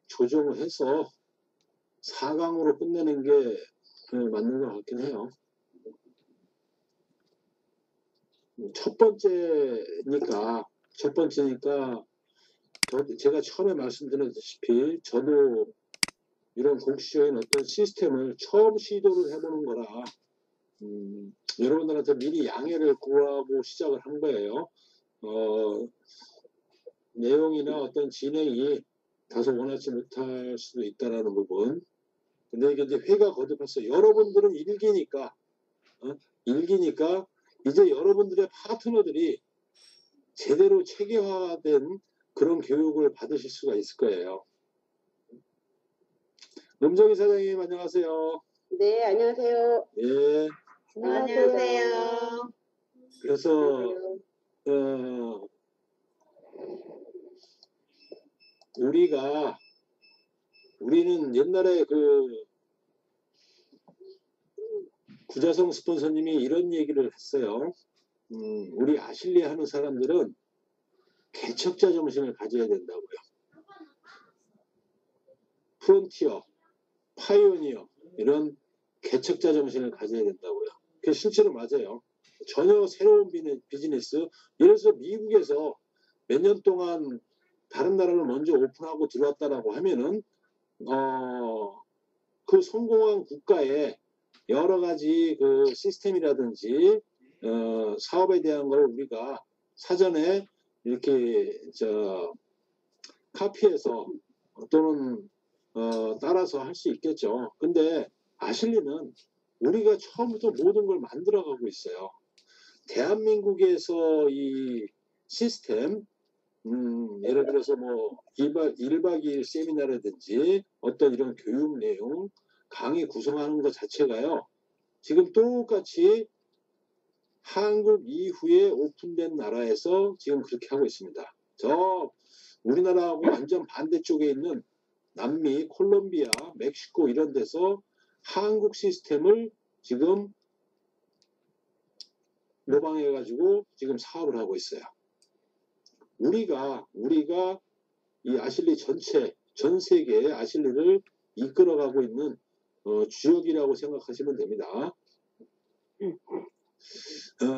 조정을 해서 4강으로 끝내는 게 맞는 것 같긴 해요. 첫 번째니까 제가 처음에 말씀드렸다시피 저도 이런 공식적인 어떤 시스템을 처음 시도를 해보는 거라 여러분들한테 미리 양해를 구하고 시작을 한 거예요. 내용이나 어떤 진행이 다소 원하지 못할 수도 있다라는 부분. 근데 이게 이제 회가 거듭해서 여러분들은 일기니까 이제 여러분들의 파트너들이 제대로 체계화된 그런 교육을 받으실 수가 있을 거예요. 음정희 사장님 안녕하세요. 네, 안녕하세요. 예. 안녕하세요. 그래서 우리는 옛날에 구자성 스폰서님이 이런 얘기를 했어요. 우리 아실리 하는 사람들은 개척자 정신을 가져야 된다고요. 프론티어, 파이오니어 이런 개척자 정신을 가져야 된다고요. 그게 실제로 맞아요. 전혀 새로운 비즈니스, 예를 들어서 미국에서 몇 년 동안 다른 나라를 먼저 오픈하고 들어왔다라고 하면은 그 성공한 국가의 여러 가지 그 시스템이라든지 사업에 대한 걸 우리가 사전에 이렇게 카피해서 또는 따라서 할 수 있겠죠. 근데 아실리는 우리가 처음부터 모든 걸 만들어가고 있어요. 대한민국에서 이 시스템 예를 들어서 뭐 1박 2일 세미나라든지 어떤 이런 교육 내용 강의 구성하는 것 자체가요. 지금 똑같이 한국 이후에 오픈된 나라에서 지금 그렇게 하고 있습니다. 저 우리나라하고 완전 반대쪽에 있는 남미, 콜롬비아, 멕시코 이런 데서 한국 시스템을 지금 모방해가지고 지금 사업을 하고 있어요. 우리가 이 아실리 전체, 전 세계의 아실리를 이끌어가고 있는 주역이라고 생각하시면 됩니다.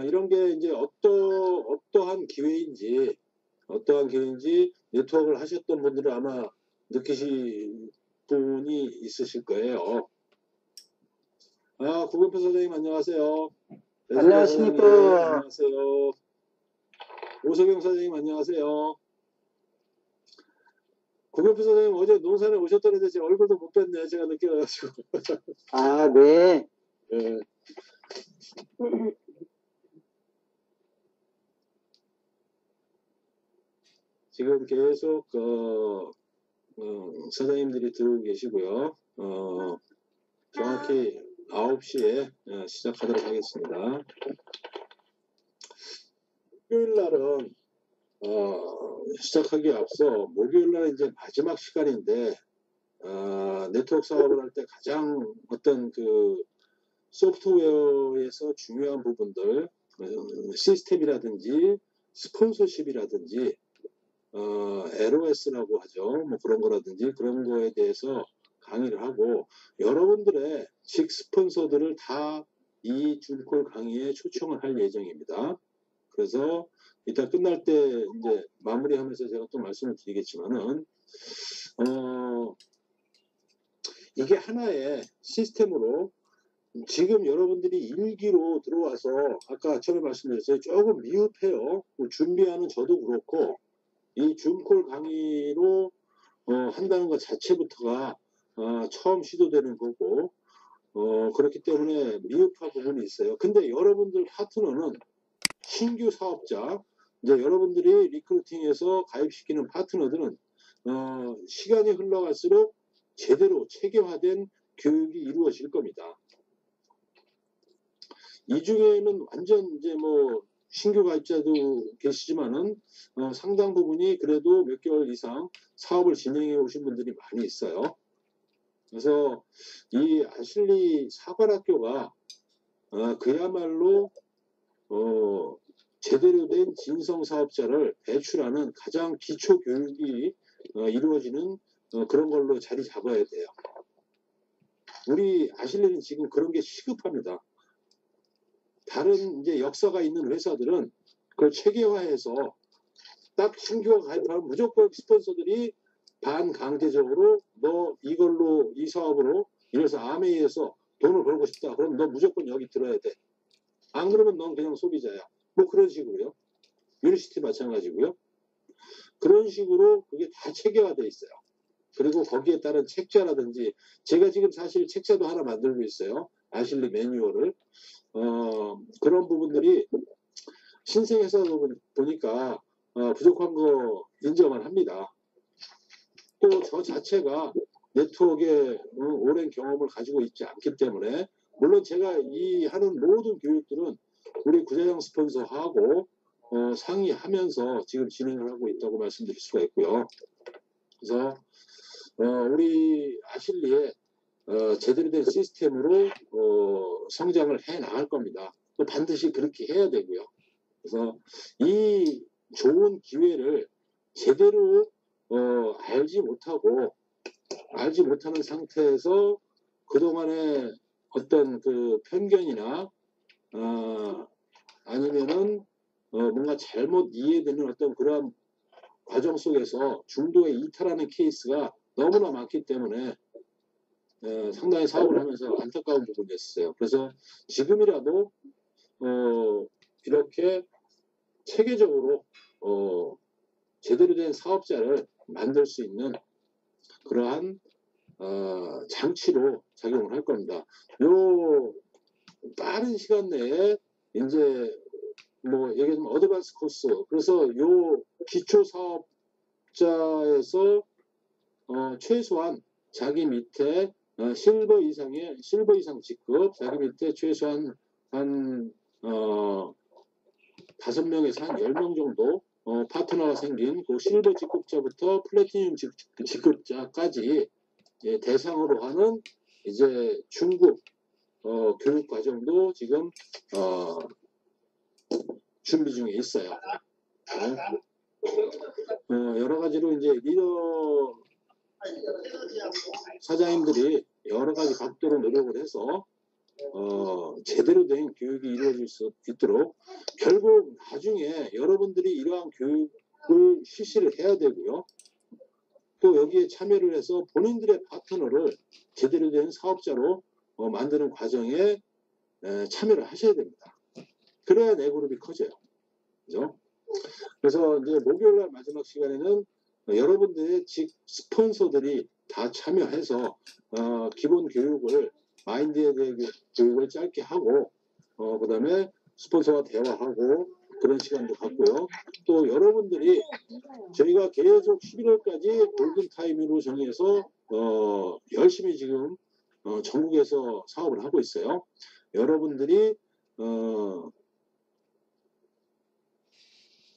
이런 게 이제 어떠한 기회인지 네트워크를 하셨던 분들은 아마 느끼실 분이 있으실 거예요. 구금표 사장님 안녕하세요. 안녕하십니까. 사장님, 안녕하세요. 오석영 사장님 안녕하세요. 구금표 사장님 어제 논산에 오셨더니 제 얼굴도 못 뵀네. 제가 늦게 와가지고. 아, 네. 네. 지금 계속 사장님들이 들어오고 계시고요. 정확히 9시에 시작하도록 하겠습니다. 목요일 날은 시작하기에 앞서 목요일 날 이제 마지막 시간인데 네트워크 사업을 할 때 가장 어떤 그 소프트웨어에서 중요한 부분들 시스템이라든지 스폰서십이라든지 LOS라고 하죠. 뭐 그런 거라든지 그런 거에 대해서 강의를 하고 여러분들의 직 스폰서들을 다 이 줄콜 강의에 초청을 할 예정입니다. 그래서 이따 끝날 때 이제 마무리하면서 제가 또 말씀을 드리겠지만은 이게 하나의 시스템으로 지금 여러분들이 일기로 들어와서 아까 처음에 말씀드렸어요. 조금 미흡해요. 준비하는 저도 그렇고 이 줌콜 강의로 한다는 것 자체부터가 처음 시도되는 거고 그렇기 때문에 미흡한 부분이 있어요. 근데 여러분들 파트너는 신규 사업자 이제 여러분들이 리크루팅해서 가입시키는 파트너들은 시간이 흘러갈수록 제대로 체계화된 교육이 이루어질 겁니다. 이 중에는 완전 이제 뭐 신규 가입자도 계시지만은 상당 부분이 그래도 몇 개월 이상 사업을 진행해 오신 분들이 많이 있어요. 그래서 이 아실리 사관학교가 그야말로 제대로 된 진성 사업자를 배출하는 가장 기초 교육이 이루어지는 그런 걸로 자리 잡아야 돼요. 우리 아실리는 지금 그런 게 시급합니다. 다른 이제 역사가 있는 회사들은 그걸 체계화해서 딱 신규가 가입하면 무조건 스폰서들이 반강제적으로 너 이걸로 이 사업으로 이래서 아메이에서 돈을 벌고 싶다. 그럼 너 무조건 여기 들어야 돼. 안 그러면 넌 그냥 소비자야. 뭐 그런 식으로요. 유니시티 마찬가지고요. 그런 식으로 그게 다 체계화돼 있어요. 그리고 거기에 따른 책자라든지 제가 지금 사실 책자도 하나 만들고 있어요. 아실리 매뉴얼을. 그런 부분들이 신생회사다 보니까 부족한 거 인정을 합니다. 또 저 자체가 네트워크에 오랜 경험을 가지고 있지 않기 때문에 물론 제가 이 하는 모든 교육들은 우리 구자형 스폰서하고 상의하면서 지금 진행을 하고 있다고 말씀드릴 수가 있고요. 그래서 우리 아실리에 제대로 된 시스템으로 성장을 해 나갈 겁니다. 또 반드시 그렇게 해야 되고요. 그래서 이 좋은 기회를 제대로 알지 못하는 상태에서 그동안의 어떤 그 편견이나 아니면은 뭔가 잘못 이해되는 어떤 그런 과정 속에서 중도에 이탈하는 케이스가 너무나 많기 때문에 상당히 사업을 하면서 안타까운 부분이었어요. 그래서 지금이라도 이렇게 체계적으로 제대로 된 사업자를 만들 수 있는 그러한 장치로 작용을 할 겁니다. 요 빠른 시간 내에 이제 뭐 얘기하면 어드밴스 코스 그래서 요 기초 사업자에서 최소한 자기 밑에 실버 이상 직급 자기 밑에 최소한 한 5명에서 한 10명 정도 파트너가 생긴 그 실버 직급자부터 플래티늄 직급자까지 대상으로 하는 이제 중급 교육 과정도 지금 준비 중에 있어요. 여러 가지로 이제 리더 사장님들이 여러 가지 각도로 노력을 해서 제대로 된 교육이 이루어질 수 있도록 결국 나중에 여러분들이 이러한 교육을 실시를 해야 되고요. 또 여기에 참여를 해서 본인들의 파트너를 제대로 된 사업자로 만드는 과정에 참여를 하셔야 됩니다. 그래야 내 그룹이 커져요. 그죠? 그래서 이제 목요일날 마지막 시간에는 여러분들의 직 스폰서들이 다 참여해서 기본 교육을 마인드에 대한 교육을 짧게 하고 그 다음에 스폰서와 대화하고 그런 시간도 갖고요. 또 여러분들이 저희가 계속 11월까지 골든타임으로 정해서 열심히 지금 전국에서 사업을 하고 있어요. 여러분들이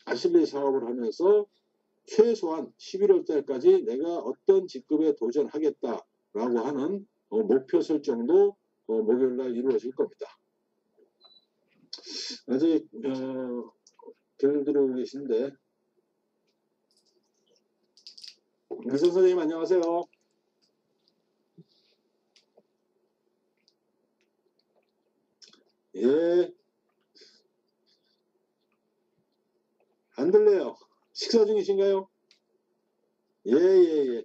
아실리 사업을 하면서 최소한 11월 달까지 내가 어떤 직급에 도전하겠다라고 하는 목표 설정도 목요일 날 이루어질 겁니다. 아직 글 들어오고 계신데 미선 선생님 안녕하세요. 예. 안 들려요. 식사 중이신가요? 예, 예, 예.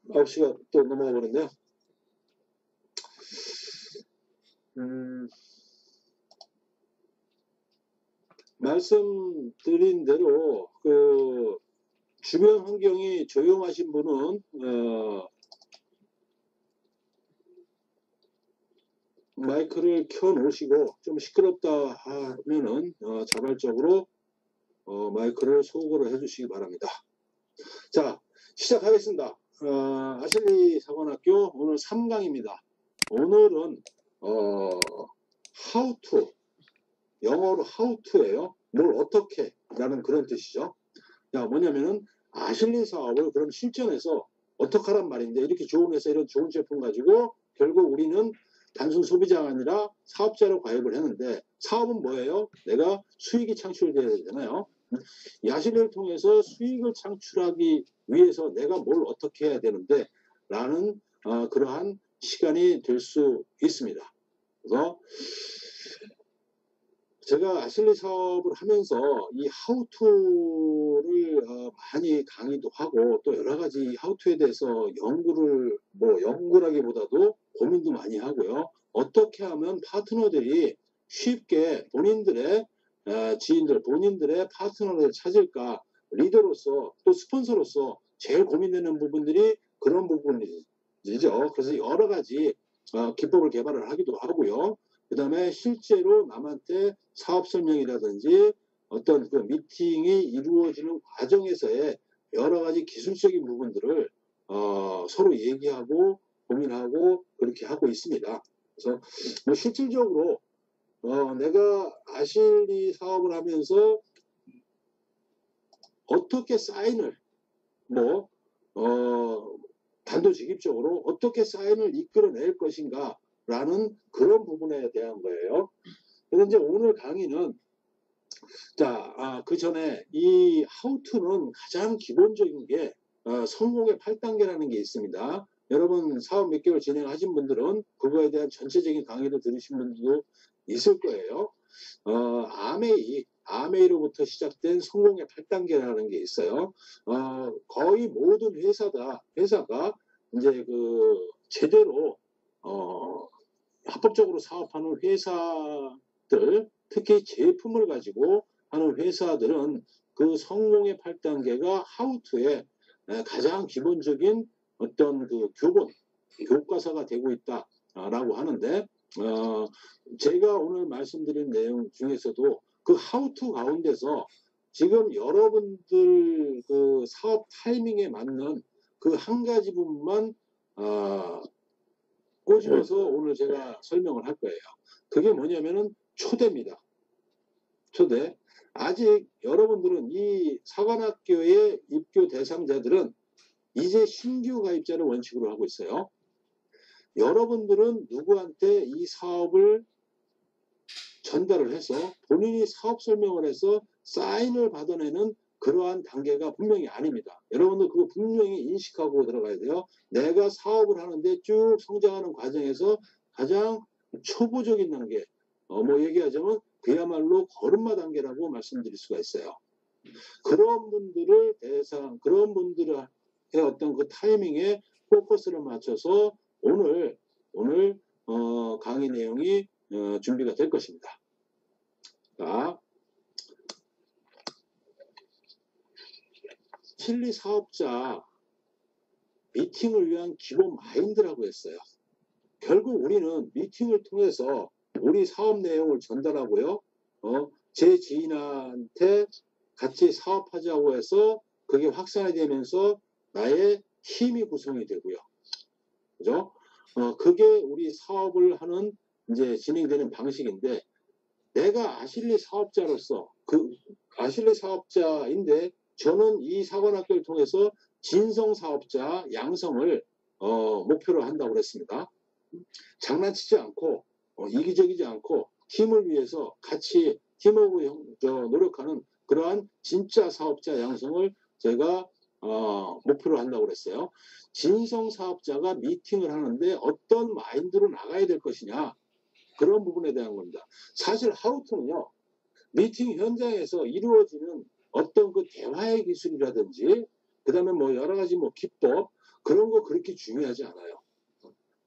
9시가 또 넘어가 버렸네요. 말씀드린 대로 그 주변 환경이 조용하신 분은 마이크를 켜 놓으시고 좀 시끄럽다 하면은 자발적으로 마이크를 소거를 해주시기 바랍니다. 자, 시작하겠습니다. 아실리 사관학교 오늘 3강입니다. 오늘은 how to 영어로 how to예요. 뭘 어떻게 라는 그런 뜻이죠. 야, 뭐냐면은 아실리 사업을 그럼 실전에서 어떻게 하란 말인데 이렇게 좋은 회사 이런 좋은 제품 가지고 결국 우리는 단순 소비자가 아니라 사업자로 가입을 했는데 사업은 뭐예요? 내가 수익이 창출돼야 되잖아요. 이 아실리를 통해서 수익을 창출하기 위해서 내가 뭘 어떻게 해야 되는데 라는 그러한 시간이 될 수 있습니다. 그래서 제가 아실리 사업을 하면서 이 하우투를 많이 강의도 하고 또 여러 가지 하우투에 대해서 연구라기보다도 고민도 많이 하고요. 어떻게 하면 파트너들이 쉽게 본인들의 지인들, 본인들의 파트너를 찾을까, 리더로서 또 스폰서로서 제일 고민되는 부분들이 그런 부분이죠. 그래서 여러 가지 기법을 개발을 하기도 하고요. 그 다음에 실제로 남한테 사업 설명이라든지 어떤 그 미팅이 이루어지는 과정에서의 여러 가지 기술적인 부분들을 서로 얘기하고 고민하고 그렇게 하고 있습니다. 그래서 뭐 실질적으로 내가 아실리 사업을 하면서 어떻게 사인을 단도직입적으로 어떻게 사인을 이끌어낼 것인가 라는 그런 부분에 대한 거예요. 그래서 이제 오늘 강의는 그 전에 이 하우투는 가장 기본적인 게 성공의 8단계라는 게 있습니다. 여러분 사업 몇 개월 진행하신 분들은 그거에 대한 전체적인 강의를 들으신 분들도 있을 거예요. 아메이로부터 시작된 성공의 8단계라는 게 있어요. 거의 모든 회사가 이제 그 제대로 합법적으로 사업하는 회사들, 특히 제품을 가지고 하는 회사들은 그 성공의 8단계가 하우투의 가장 기본적인 어떤 그 교과서가 되고 있다라고 하는데, 제가 오늘 말씀드린 내용 중에서도 그 하우투 가운데서 지금 여러분들 그 사업 타이밍에 맞는 그 한 가지 부분만 꼬집어서 오늘 제가 설명을 할 거예요. 그게 뭐냐면은 초대입니다. 초대. 아직 여러분들은 이 사관학교의 입교 대상자들은 이제 신규 가입자를 원칙으로 하고 있어요. 여러분들은 누구한테 이 사업을 전달을 해서 본인이 사업 설명을 해서 사인을 받아내는 그러한 단계가 분명히 아닙니다. 여러분들 그거 분명히 인식하고 들어가야 돼요. 내가 사업을 하는데 쭉 성장하는 과정에서 가장 초보적인 단계, 얘기하자면 그야말로 걸음마 단계라고 말씀드릴 수가 있어요. 그런 분들의 어떤 그 타이밍에 포커스를 맞춰서 오늘 강의 내용이 준비가 될 것입니다. 자, 실리 사업자 미팅을 위한 기본 마인드라고 했어요. 결국 우리는 미팅을 통해서 우리 사업 내용을 전달하고요. 제 지인한테 같이 사업하자고 해서 그게 확산이 되면서 나의 팀이 구성이 되고요. 그죠? 그게 우리 사업을 하는 이제 진행되는 방식인데, 내가 아실리 사업자로서 아실리 사업자인데 저는 이 사관학교를 통해서 진성 사업자 양성을 목표로 한다고 그랬습니다. 장난치지 않고 이기적이지 않고 팀을 위해서 같이 팀워크로 노력하는 그러한 진짜 사업자 양성을 제가 목표로 한다고 그랬어요. 진성 사업자가 미팅을 하는데 어떤 마인드로 나가야 될 것이냐, 그런 부분에 대한 겁니다. 사실 하우투는요, 미팅 현장에서 이루어지는 어떤 그 대화의 기술이라든지 그다음에 여러 가지 기법, 그런 거 그렇게 중요하지 않아요.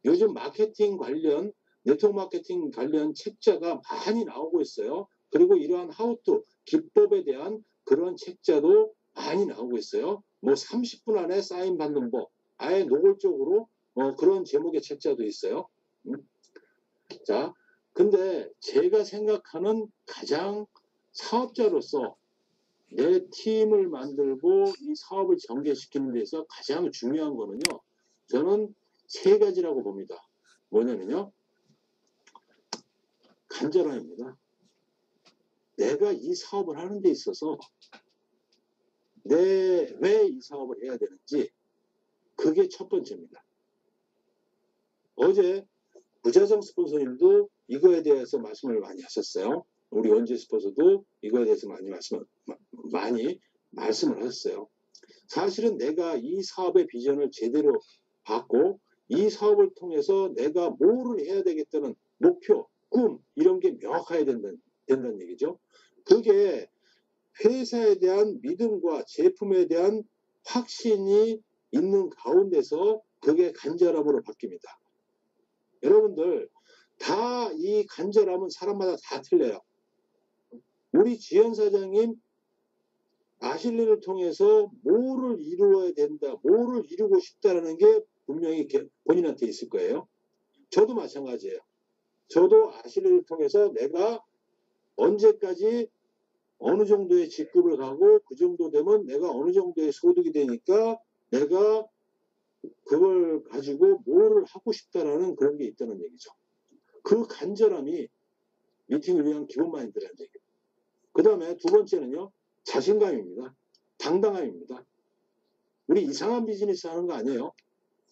요즘 마케팅 관련, 네트워크 마케팅 관련 책자가 많이 나오고 있어요. 그리고 이러한 하우투 기법에 대한 그런 책자도 많이 나오고 있어요. 30분 안에 사인 받는 법, 아예 노골적으로 그런 제목의 책자도 있어요. 자, 근데 제가 생각하는 가장 사업자로서 내 팀을 만들고 이 사업을 전개시키는 데서 가장 중요한 거는요, 저는 3가지라고 봅니다. 뭐냐면요, 간절함입니다. 내가 이 사업을 하는 데 있어서 왜 이 사업을 해야 되는지, 그게 첫 번째입니다. 어제 부자정 스폰서님도 이거에 대해서 말씀을 많이 하셨어요. 우리 원재 스포츠도 이거에 대해서 많이 말씀을 하셨어요. 사실은 내가 이 사업의 비전을 제대로 받고 이 사업을 통해서 내가 뭐를 해야 되겠다는 목표, 꿈 이런 게 명확해야 된다는 얘기죠. 그게 회사에 대한 믿음과 제품에 대한 확신이 있는 가운데서 그게 간절함으로 바뀝니다. 여러분들 다 이 간절함은 사람마다 다 틀려요. 우리 지현 사장님 아실리를 통해서 뭐를 이루어야 된다, 뭐를 이루고 싶다라는 게 분명히 본인한테 있을 거예요. 저도 마찬가지예요. 저도 아실리를 통해서 내가 언제까지 어느 정도의 직급을 가고 그 정도 되면 내가 어느 정도의 소득이 되니까 내가 그걸 가지고 뭐를 하고 싶다라는 그런 게 있다는 얘기죠. 그 간절함이 미팅을 위한 기본 마인드라는 얘기예요. 그 다음에 두 번째는요. 자신감입니다. 당당함입니다. 우리 이상한 비즈니스 하는 거 아니에요.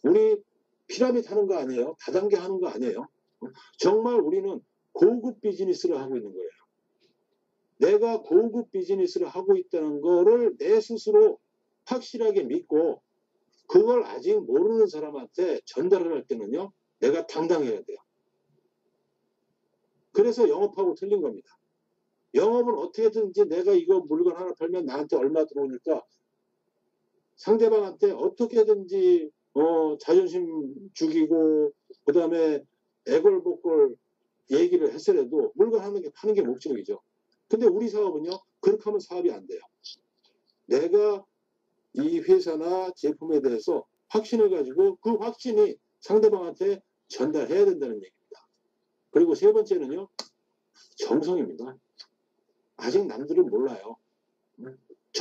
우리 피라미드 하는 거 아니에요. 다단계 하는 거 아니에요. 정말 우리는 고급 비즈니스를 하고 있는 거예요. 내가 고급 비즈니스를 하고 있다는 거를 내 스스로 확실하게 믿고 그걸 아직 모르는 사람한테 전달을 할 때는요. 내가 당당해야 돼요. 그래서 영업하고 틀린 겁니다. 영업은 어떻게든지 내가 이거 물건 하나 팔면 나한테 얼마 들어오니까 상대방한테 어떻게든지 자존심 죽이고 그 다음에 애걸복걸 얘기를 했으라도 물건 파는 게 목적이죠. 근데 우리 사업은요. 그렇게 하면 사업이 안 돼요. 내가 이 회사나 제품에 대해서 확신을 가지고 그 확신이 상대방한테 전달해야 된다는 얘기입니다. 그리고 세 번째는요. 정성입니다. 아직 남들은 몰라요.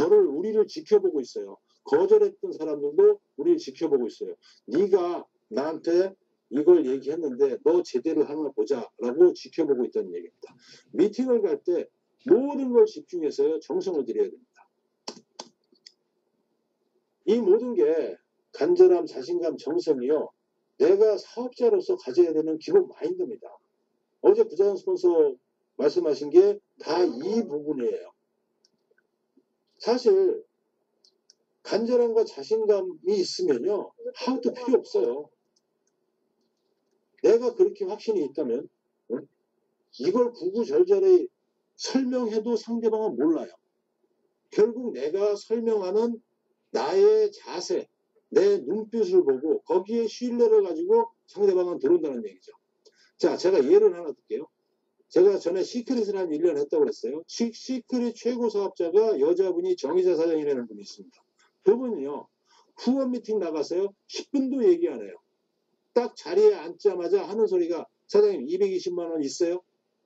우리를 지켜보고 있어요. 거절했던 사람들도 우리를 지켜보고 있어요. 네가 나한테 이걸 얘기했는데 너 제대로 하나 보자 라고 지켜보고 있다는 얘기입니다. 미팅을 갈 때 모든 걸 집중해서 정성을 들여야 됩니다. 이 모든 게 간절함, 자신감, 정성이요. 내가 사업자로서 가져야 되는 기본 마인드입니다. 어제 부자연 스폰서 말씀하신 게 다 이 부분이에요. 사실 간절함과 자신감이 있으면요. 하나도 필요 없어요. 내가 그렇게 확신이 있다면 이걸 구구절절히 설명해도 상대방은 몰라요. 결국 내가 설명하는 나의 자세, 내 눈빛을 보고 거기에 신뢰를 가지고 상대방은 들어온다는 얘기죠. 자, 제가 예를 하나 들게요. 제가 전에 시크릿을 한 1년 했다고 그랬어요. 시크릿 최고 사업자가 여자분이 정의자 사장이라는 분이 있습니다. 그분은요. 후원 미팅 나가서요. 10분도 얘기 안 해요. 딱 자리에 앉자마자 하는 소리가 사장님 220만 원 있어요?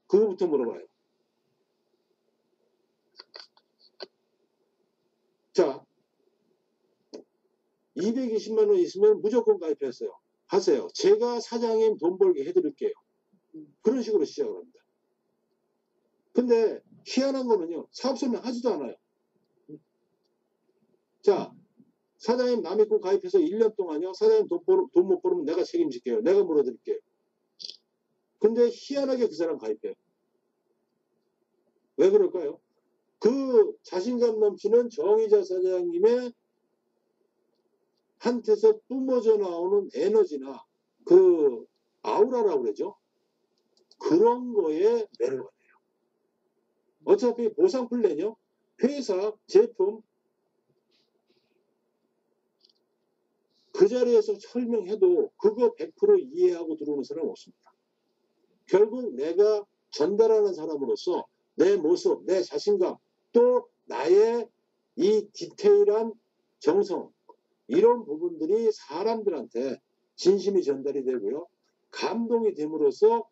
그거부터 물어봐요. 자, 220만 원 있으면 무조건 하세요. 제가 사장님 돈 벌게 해드릴게요. 그런 식으로 시작을 합니다. 근데 희한한 거는요. 사업 설명 하지도 않아요. 자, 사장님 남 믿고 가입해서 1년 동안요. 사장님 돈 못 벌으면 내가 책임질게요. 내가 물어드릴게요. 근데 희한하게 그 사람 가입해요. 왜 그럴까요? 그 자신감 넘치는 정의자 사장님의 한테서 뿜어져 나오는 에너지나 그 아우라라고 그러죠. 그런 거에 매료가 돼요. 어차피 보상 플랜이요. 회사, 제품 그 자리에서 설명해도 그거 100% 이해하고 들어오는 사람은 없습니다. 결국 내가 전달하는 사람으로서 내 모습, 내 자신감, 또 나의 이 디테일한 정성 이런 부분들이 사람들한테 진심이 전달이 되고요. 감동이 됨으로써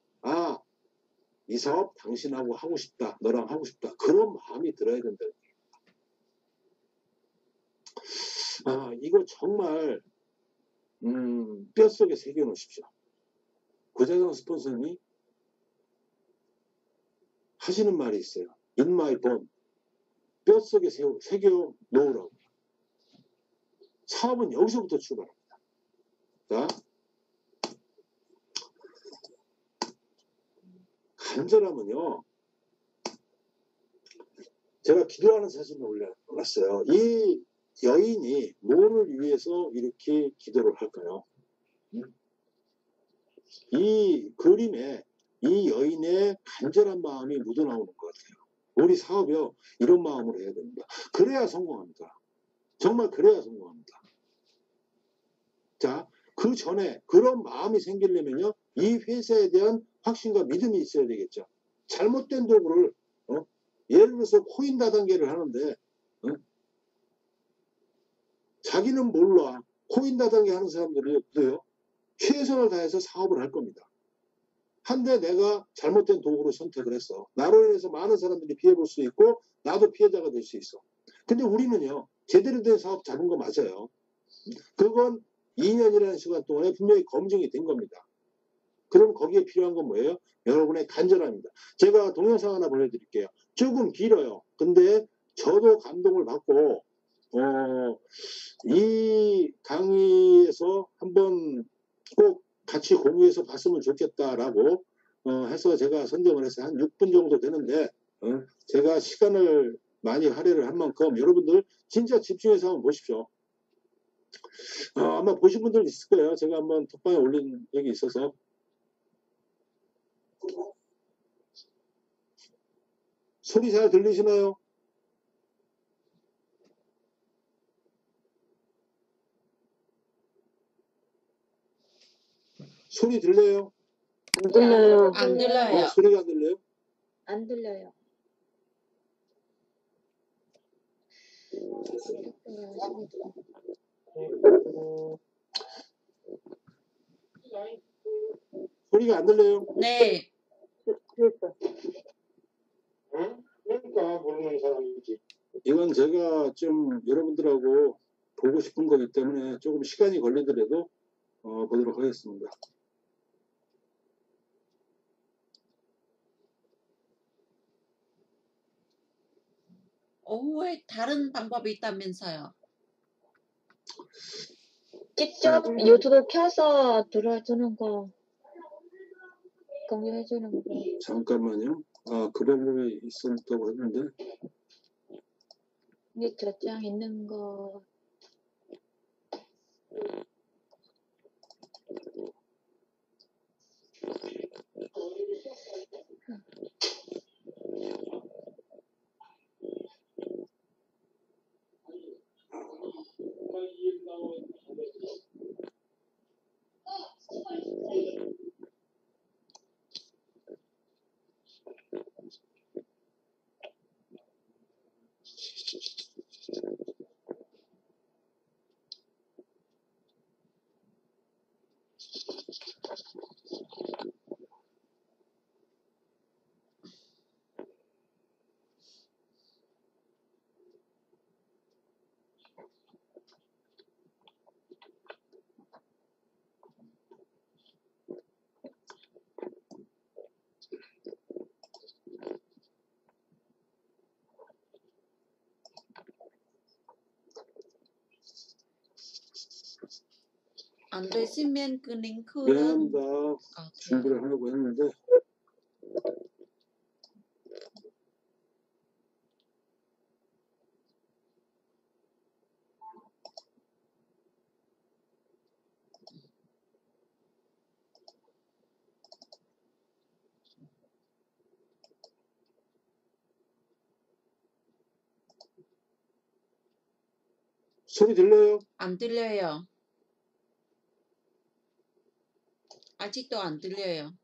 이 사업 당신하고 하고 싶다. 너랑 하고 싶다. 그런 마음이 들어야 된다는 얘기입니다. 이거 정말 뼛속에 새겨놓으십시오. 구자경 스폰서님이 하시는 말이 있어요. In my bone. 뼛속에 새겨 놓으라고. 사업은 여기서부터 출발합니다. 자, 간절함은요. 제가 기도하는 사진을 올렸어요. 이 여인이 뭐를 위해서 이렇게 기도를 할까요? 이 그림에 이 여인의 간절한 마음이 묻어나오는 것 같아요. 우리 사업이요, 이런 마음으로 해야 됩니다. 그래야 성공합니다. 정말 그래야 성공합니다. 자, 그 전에 그런 마음이 생기려면요, 이 회사에 대한 확신과 믿음이 있어야 되겠죠. 잘못된 도구를, 예를 들어서 코인 다단계를 하는데, 자기는 몰라. 코인 다단계 하는 사람들이요, 최선을 다해서 사업을 할 겁니다. 한데 내가 잘못된 도구를 선택을 했어. 나로 인해서 많은 사람들이 피해 볼 수 있고, 나도 피해자가 될 수 있어. 근데 우리는요, 제대로 된 사업 잡은 거 맞아요. 그건 2년이라는 시간 동안에 분명히 검증이 된 겁니다. 그럼 거기에 필요한 건 뭐예요? 여러분의 간절함입니다. 제가 동영상 하나 보여드릴게요. 조금 길어요. 근데 저도 감동을 받고, 이 강의에서 한번 꼭 같이 공유해서 봤으면 좋겠다라고 해서 제가 선정을 해서 한 6분 정도 되는데, 제가 시간을 많이 할애를 한 만큼 여러분들 진짜 집중해서 한번 보십시오. 아마 보신 분들 있을 거예요. 제가 한번 톡방에 올린 적이 있어서. 소리 잘 들리시나요? 소리 들려요? 안 들려요. 안 들려요. 소리가 안 들려요? 안 들려요. 소리가 안 들려요? 네. 그랬어. 그러니까 모르는 사람이지. 이건 제가 좀 여러분들하고 보고 싶은 거기 때문에 조금 시간이 걸리더라도 보도록 하겠습니다. 오후에 다른 방법이 있다면서요. 직접 유튜브 켜서 들어주는 거 공유해주는 거. 잠깐만요. 그 방법이 있었다고 했는데. 이게 저장 있는 거. 안 되시면 그 링크는 미안합니다. 준비를 하려고 했는데. 소리 들려요? 안 들려요. 아직도 안 들려요.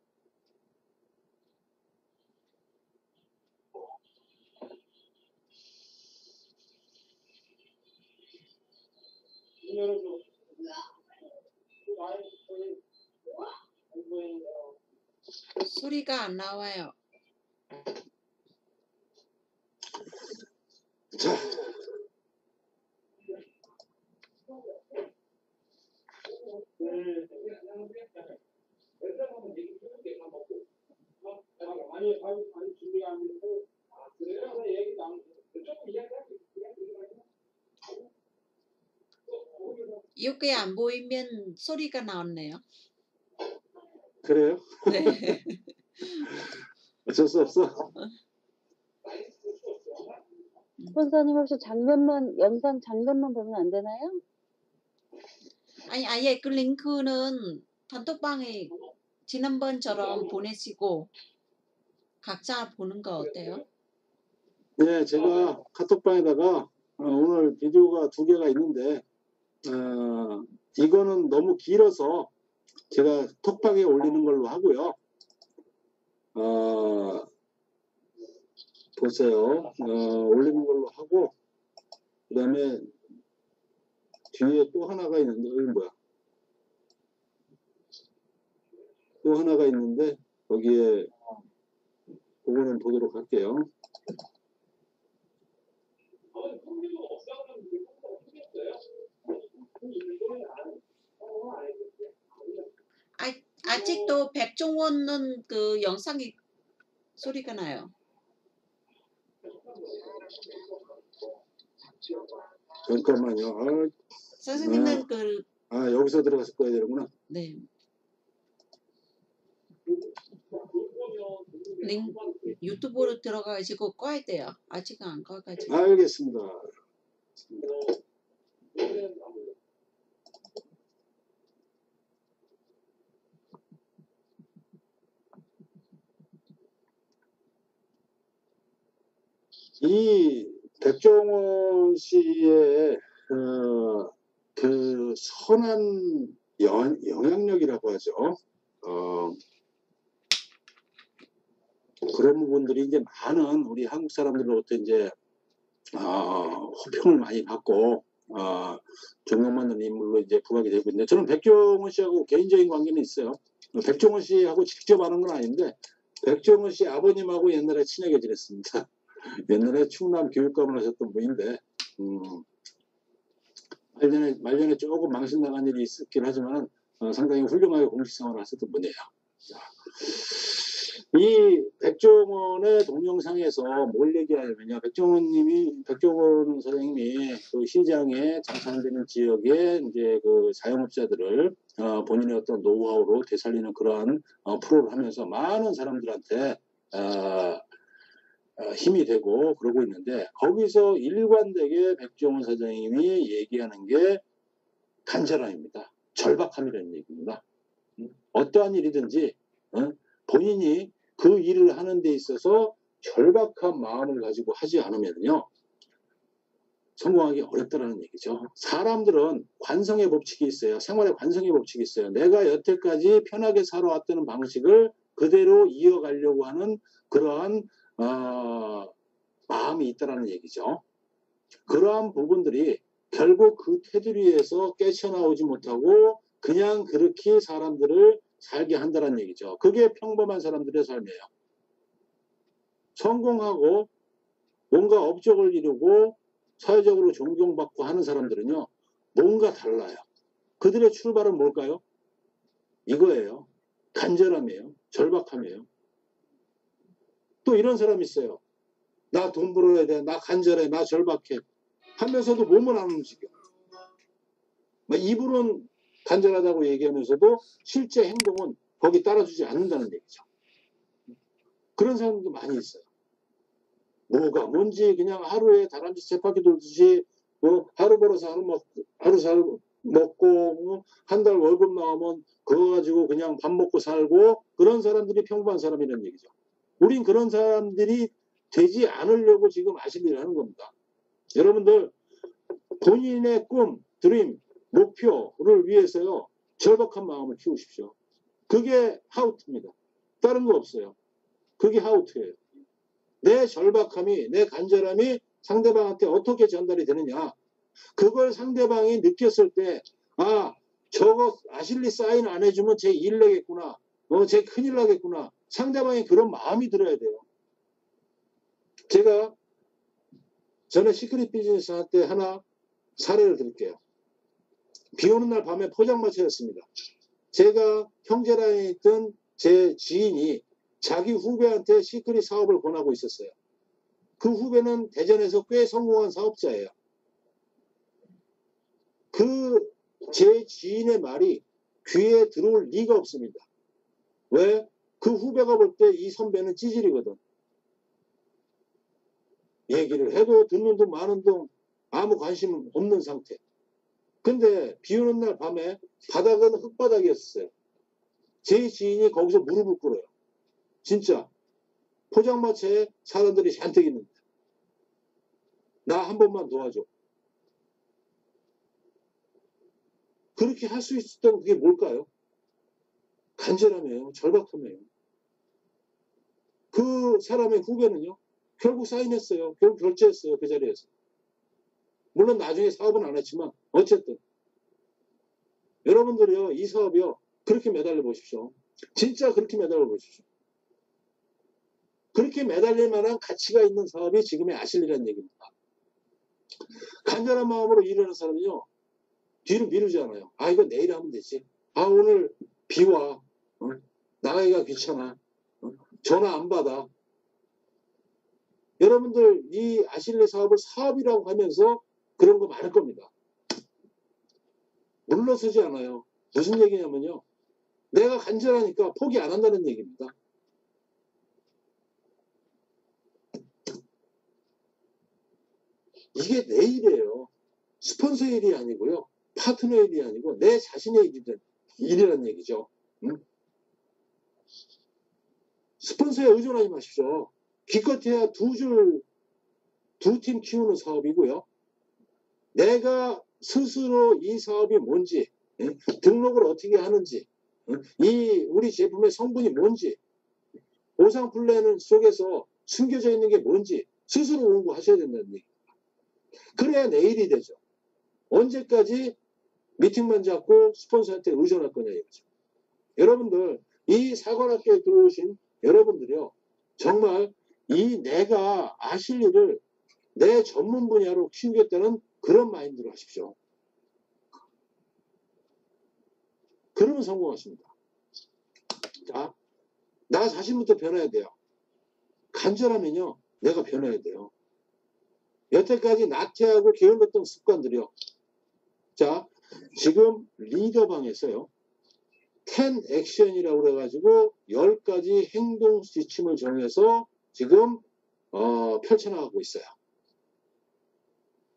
소리가 안 나와요. 자. 이렇게 안 보이면 소리가 나왔네요. 그래요? 네. 어쩔 수 없어. 스폰서님 혹시 장면만 영상 장면만 보면 안 되나요? 아니 아예 그 링크는 단톡방에 지난번처럼 보내시고 각자 보는 거 어때요? 네, 제가 카톡방에다가 오늘 비디오가 2개가 있는데 이거는 너무 길어서 제가 톡방에 올리는 걸로 하고요. 보세요. 올리는 걸로 하고 그 다음에 뒤에 또 하나가 있는데 여기 뭐야? 또 하나가 있는데 거기에 그거는 보도록 할게요. 아직도 백종원은 그 영상이 소리가 나요. 잠깐만요. 선생님은 그 여기서 들어가서 꺼야 되는구나. 네. 유튜브로 들어가시고 꺼야 돼요. 아직 안 꺼가지고. 알겠습니다. 이 백종원 씨의 그 선한 영향력이라고 하죠. 그런 부분들이 이제 많은 우리 한국 사람들로부터 이제 호평을 많이 받고 존경받는 인물로 이제 부각이 되고 있는데 저는 백종원 씨하고 개인적인 관계는 있어요. 백종원 씨하고 직접 아는 건 아닌데 백종원 씨 아버님하고 옛날에 친하게 지냈습니다. 옛날에 충남 교육감을 하셨던 분인데 말년에 조금 망신나간 일이 있었긴 하지만 상당히 훌륭하게 공직생활을 하셨던 분이에요. 자, 이 백종원의 동영상에서 뭘 얘기하냐면요. 백종원 선생님이 그 시장에 장사되는 지역에 이제 그 자영업자들을 본인의 어떤 노하우로 되살리는 그러한 프로를 하면서 많은 사람들한테 힘이 되고 그러고 있는데 거기서 일관되게 백종원 사장님이 얘기하는 게 간절함입니다. 절박함이라는 얘기입니다. 어떠한 일이든지 본인이 그 일을 하는 데 있어서 절박한 마음을 가지고 하지 않으면요 성공하기 어렵다는 얘기죠. 사람들은 관성의 법칙이 있어요. 생활의 관성의 법칙이 있어요. 내가 여태까지 편하게 살아왔다는 방식을 그대로 이어가려고 하는 그러한 마음이 있다는 얘기죠. 그러한 부분들이 결국 그 테두리에서 깨쳐나오지 못하고 그냥 그렇게 사람들을 살게 한다는 얘기죠. 그게 평범한 사람들의 삶이에요. 성공하고 뭔가 업적을 이루고 사회적으로 존경받고 하는 사람들은요. 뭔가 달라요. 그들의 출발은 뭘까요? 이거예요. 간절함이에요. 절박함이에요. 또 이런 사람이 있어요. 나 돈 벌어야 돼. 나 간절해. 나 절박해. 하면서도 몸은 안 움직여. 입으로는 간절하다고 얘기하면서도 실제 행동은 거기 따라주지 않는다는 얘기죠. 그런 사람도 많이 있어요. 뭐가 뭔지 그냥 하루에 다람쥐 쳇바퀴 돌듯이 하루 벌어서 하루 먹고 한 달 월급 나오면 그거 가지고 그냥 밥 먹고 살고 그런 사람들이 평범한 사람이라는 얘기죠. 우린 그런 사람들이 되지 않으려고 지금 아실리를 하는 겁니다. 여러분들 본인의 꿈, 드림, 목표를 위해서요. 절박한 마음을 키우십시오. 그게 하우트입니다. 다른 거 없어요. 그게 하우트예요. 내 절박함이, 내 간절함이 상대방한테 어떻게 전달이 되느냐. 그걸 상대방이 느꼈을 때 저거 아실리 사인 안 해주면 쟤 일 내겠구나. 쟤 큰일 나겠구나. 상대방이 그런 마음이 들어야 돼요. 제가 전에 시크릿 비즈니스 할 때 하나 사례를 드릴게요. 비 오는 날 밤에 포장마차였습니다. 제가 형제라인에 있던 제 지인이 자기 후배한테 시크릿 사업을 권하고 있었어요. 그 후배는 대전에서 꽤 성공한 사업자예요. 제 지인의 말이 귀에 들어올 리가 없습니다. 왜? 그 후배가 볼 때 이 선배는 찌질이거든. 얘기를 해도 듣는 둥 마는 둥 아무 관심 없는 상태. 근데 비 오는 날 밤에 바닥은 흙바닥이었어요. 제 지인이 거기서 무릎을 꿇어요. 진짜 포장마차에 사람들이 잔뜩 있는데 나 한 번만 도와줘. 그렇게 할 수 있었던 그게 뭘까요? 간절함이에요. 절박함이에요. 그 사람의 후배는요. 결국 사인했어요. 결국 결제했어요. 그 자리에서. 물론 나중에 사업은 안 했지만 어쨌든 여러분들이요. 이 사업이요. 그렇게 매달려 보십시오. 진짜 그렇게 매달려 보십시오. 그렇게 매달릴 만한 가치가 있는 사업이 지금의 아실리라는 얘기입니다. 간절한 마음으로 일하는 사람은요. 뒤로 미루지 않아요. 아 이거 내일 하면 되지. 아 오늘 비와. 나가기가 귀찮아. 전화 안 받아. 여러분들 이 아실리 사업을 사업이라고 하면서 그런 거 많을 겁니다. 물러서지 않아요. 무슨 얘기냐면요. 내가 간절하니까 포기 안 한다는 얘기입니다. 이게 내 일이에요. 스폰서 일이 아니고요. 파트너 일이 아니고 내 자신의 일이라는 얘기죠. 응? 스폰서에 의존하지 마십시오. 기껏해야 두 팀 키우는 사업이고요. 내가 스스로 이 사업이 뭔지, 등록을 어떻게 하는지, 이 우리 제품의 성분이 뭔지, 보상 플랜 속에서 숨겨져 있는 게 뭔지 스스로 공부하셔야 된다는 얘기입니다. 그래야 내 일이 되죠. 언제까지 미팅만 잡고 스폰서한테 의존할 거냐 이거죠. 여러분들 이 사관학교에 들어오신 여러분들이요. 정말 이 내가 아실리를 내 전문 분야로 키우겠다는 그런 마인드로 하십시오. 그러면 성공하십니다. 자, 나 자신부터 변해야 돼요. 간절하면요. 내가 변해야 돼요. 여태까지 나태하고 게을렀던 습관들이요. 자, 지금 리더방에서요. 10 액션이라고 그래가지고 10가지 행동 지침을 정해서 지금 펼쳐나가고 있어요.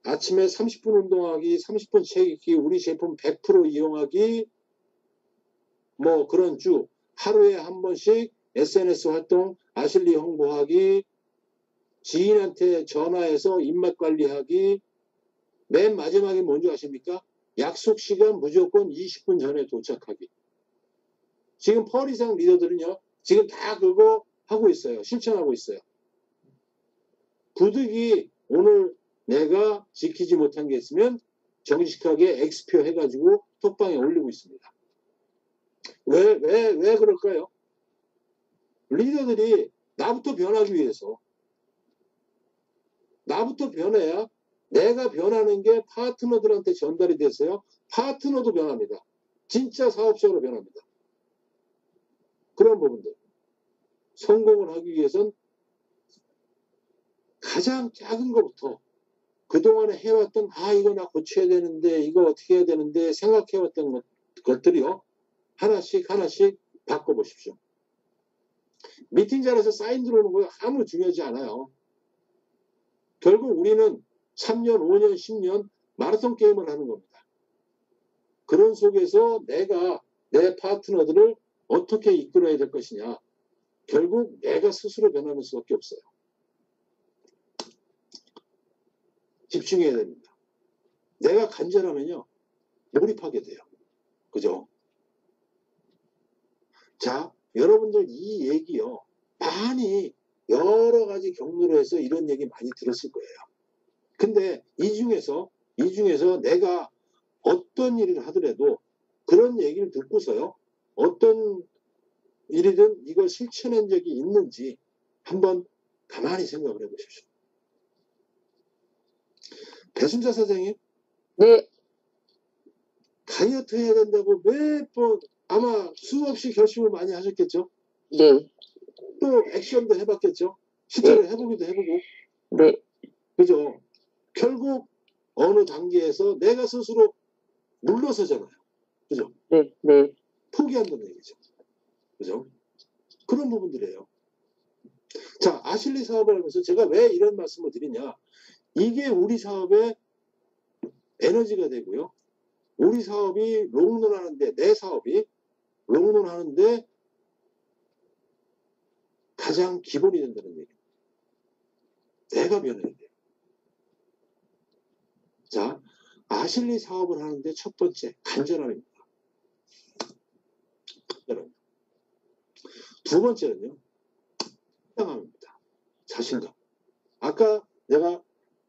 아침에 30분 운동하기, 30분 책 읽기, 우리 제품 100% 이용하기, 뭐 그런 주 하루에 한 번씩 SNS 활동, 아실리 홍보하기, 지인한테 전화해서 입맛 관리하기, 맨 마지막에 뭔지 아십니까? 약속 시간 무조건 20분 전에 도착하기. 지금 펄이상 리더들은요, 지금 다 그거 하고 있어요. 실천하고 있어요. 부득이 오늘 내가 지키지 못한 게 있으면 정직하게 X표 해가지고 톡방에 올리고 있습니다. 왜 그럴까요? 리더들이 나부터 변하기 위해서, 나부터 변해야 내가 변하는 게 파트너들한테 전달이 돼서요. 파트너도 변합니다. 진짜 사업적으로 변합니다. 그런 부분들. 성공을 하기 위해선 가장 작은 것부터 그동안에 해왔던 이거 나 고쳐야 되는데 이거 어떻게 해야 되는데 생각해왔던 것들이요. 하나씩 바꿔보십시오. 미팅 자리에서 사인 들어오는 거 아무 중요하지 않아요. 결국 우리는 3년, 5년, 10년 마라톤 게임을 하는 겁니다. 그런 속에서 내가 내 파트너들을 어떻게 이끌어야 될 것이냐. 결국 내가 스스로 변하는 수밖에 없어요. 집중해야 됩니다. 내가 간절하면요. 몰입하게 돼요. 그죠? 자, 여러분들 이 얘기요. 많이 여러 가지 경로로 해서 이런 얘기 많이 들었을 거예요. 근데 이 중에서 내가 어떤 일을 하더라도 그런 얘기를 듣고서요. 어떤 일이든 이걸 실천한 적이 있는지 한번 가만히 생각을 해보십시오. 배순자 사장님, 네, 다이어트 해야 된다고 몇 번 아마 수없이 결심을 많이 하셨겠죠? 네, 또 액션도 해봤겠죠? 실제로 해보기도 해보고. 네, 그죠? 결국 어느 단계에서 내가 스스로 물러서잖아요. 그죠? 네, 네, 포기한다는 얘기죠. 그죠? 그런 부분들이에요. 자, 아실리 사업을 하면서 제가 왜 이런 말씀을 드리냐. 이게 우리 사업의 에너지가 되고요. 우리 사업이 롱런 하는데, 내 사업이 롱런 하는데 가장 기본이 된다는 얘기입니다. 내가 변해야 돼요. 자, 아실리 사업을 하는데 첫 번째, 간절함입니다. 간절함. 두 번째는요, 자신감입니다. 자신감. 아까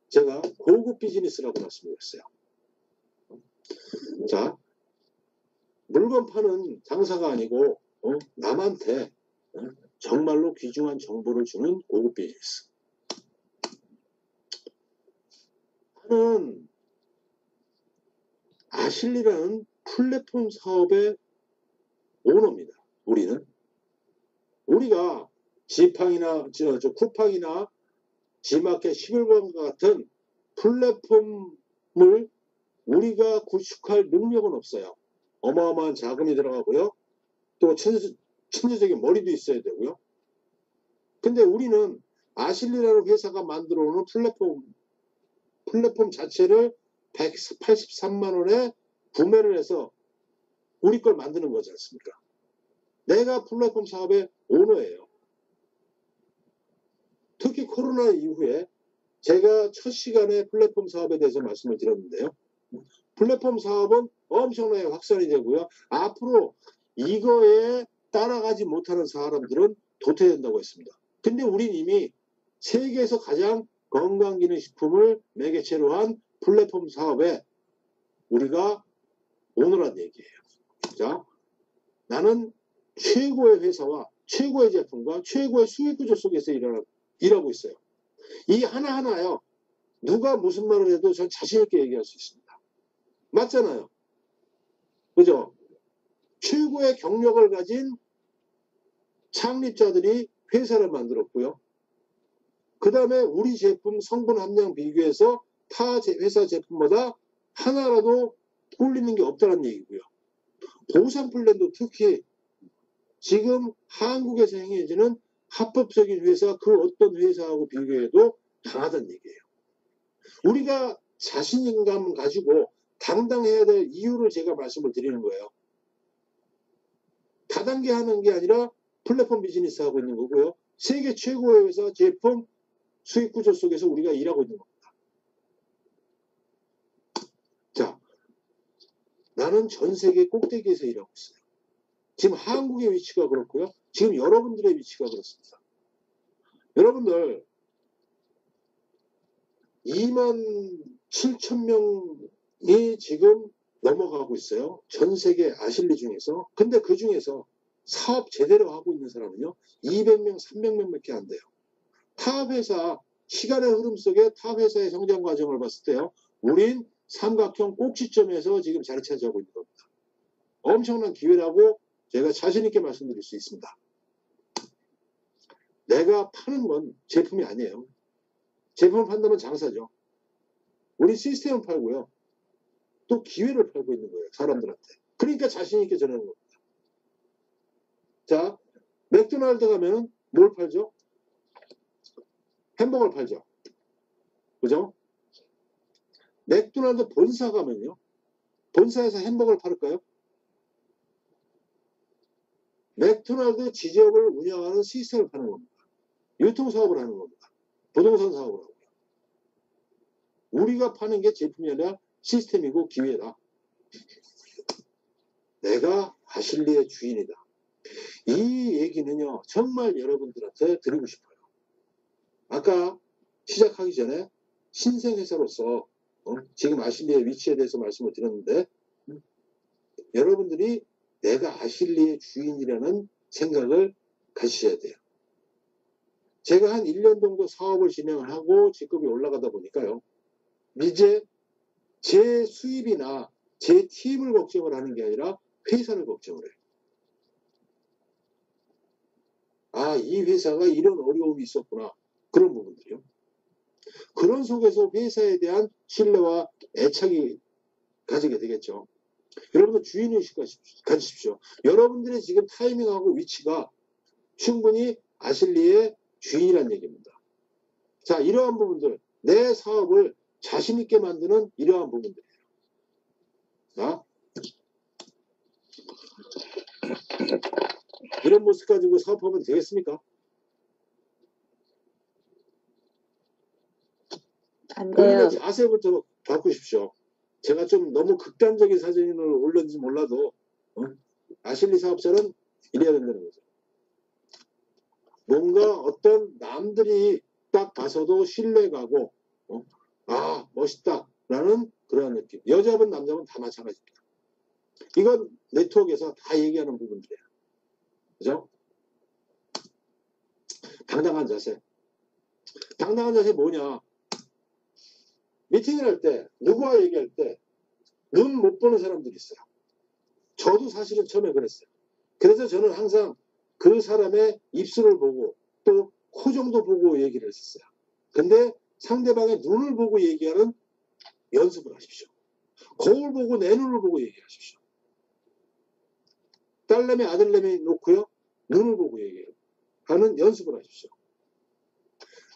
제가 고급 비즈니스라고 말씀드렸어요. 자, 물건 파는 장사가 아니고 남한테 정말로 귀중한 정보를 주는 고급 비즈니스. 나는 아실리라는 플랫폼 사업의 오너입니다. 우리가 지팡이나 쿠팡이나 지마켓 11번과 같은 플랫폼을 우리가 구축할 능력은 없어요. 어마어마한 자금이 들어가고요. 또 천재적인 머리도 있어야 되고요. 근데 우리는 아실리라는 회사가 만들어 오는 플랫폼 자체를 183만 원에 구매를 해서 우리 걸 만드는 거지 않습니까? 내가 플랫폼 사업의 오너예요. 특히 코로나 이후에 제가 첫 시간에 플랫폼 사업에 대해서 말씀을 드렸는데요. 플랫폼 사업은 엄청나게 확산이 되고요. 앞으로 이거에 따라가지 못하는 사람들은 도태된다고 했습니다. 근데 우린 이미 세계에서 가장 건강기능식품을 매개체로 한 플랫폼 사업에 우리가 오너란 얘기예요. 자, 나는 최고의 회사와 최고의 제품과 최고의 수익 구조 속에서 일하고 있어요. 이 하나하나요. 누가 무슨 말을 해도 전 자신 있게 얘기할 수 있습니다. 맞잖아요. 그죠? 최고의 경력을 가진 창립자들이 회사를 만들었고요. 그 다음에 우리 제품 성분 함량 비교해서 타 회사 제품마다 하나라도 꿀리는 게 없다는 얘기고요. 보상 플랜도 특히 지금 한국에서 행해지는 합법적인 회사 그 어떤 회사하고 비교해도 강하다는 얘기예요. 우리가 자신감을 가지고 당당해야 될 이유를 제가 말씀을 드리는 거예요. 다단계 하는 게 아니라 플랫폼 비즈니스 하고 있는 거고요. 세계 최고의 회사 제품 수익 구조 속에서 우리가 일하고 있는 겁니다. 자, 나는 전 세계 꼭대기에서 일하고 있어요. 지금 한국의 위치가 그렇고요. 지금 여러분들의 위치가 그렇습니다. 여러분들 27,000명이 지금 넘어가고 있어요. 전 세계 아실리 중에서. 근데 그 중에서 사업 제대로 하고 있는 사람은요. 200명, 300명밖에 안 돼요. 타 회사, 시간의 흐름 속에 타 회사의 성장 과정을 봤을 때요. 우린 삼각형 꼭지점에서 지금 자리 차지하고 있는 겁니다. 엄청난 기회라고 제가 자신 있게 말씀드릴 수 있습니다. 내가 파는 건 제품이 아니에요. 제품을 판다면 장사죠. 우리 시스템을 팔고요. 또 기회를 팔고 있는 거예요. 사람들한테. 그러니까 자신 있게 전하는 겁니다. 자, 맥도날드 가면 뭘 팔죠? 햄버거를 팔죠. 그죠? 맥도날드 본사 가면요. 본사에서 햄버거를 팔을까요? 맥도날드 지점을 운영하는 시스템을 파는 겁니다. 유통사업을 하는 겁니다. 부동산 사업을 하고요. 우리가 파는 게 제품이 아니라 시스템이고 기회다. 내가 아실리의 주인이다. 이 얘기는요. 정말 여러분들한테 드리고 싶어요. 아까 시작하기 전에 신생회사로서 지금 아실리의 위치에 대해서 말씀을 드렸는데 여러분들이 내가 아실리의 주인이라는 생각을 가지셔야 돼요. 제가 한 1년 정도 사업을 진행을 하고 직급이 올라가다 보니까요. 이제 제 수입이나 제 팀을 걱정을 하는 게 아니라 회사를 걱정을 해요. 아, 이 회사가 이런 어려움이 있었구나. 그런 부분들이요. 그런 속에서 회사에 대한 신뢰와 애착이 가지게 되겠죠. 여러분들 주인의식 가지십시오. 여러분들의 지금 타이밍하고 위치가 충분히 아실리의 주인이란 얘기입니다. 자, 이러한 부분들, 내 사업을 자신 있게 만드는 이러한 부분들이에요. 자, 이런 모습 가지고 사업하면 되겠습니까? 안 그러니까 돼요. 자세부터 바꾸십시오. 제가 좀 너무 극단적인 사진을 올렸는지 몰라도 아실리 사업자는 이래야 된다는 거죠. 뭔가 어떤 남들이 딱 봐서도 신뢰가고 아 멋있다 라는 그런 느낌. 여자분 남자분 다 마찬가지입니다. 이건 네트워크에서 다 얘기하는 부분들이에요. 그죠? 당당한 자세. 당당한 자세 뭐냐? 미팅을 할 때 누구와 얘기할 때 눈 못 보는 사람들이 있어요. 저도 사실은 처음에 그랬어요. 그래서 저는 항상 그 사람의 입술을 보고 또 코 정도 보고 얘기를 했었어요. 근데 상대방의 눈을 보고 얘기하는 연습을 하십시오. 거울 보고 내 눈을 보고 얘기하십시오. 딸내미 아들내미 놓고요. 눈을 보고 얘기하는 연습을 하십시오.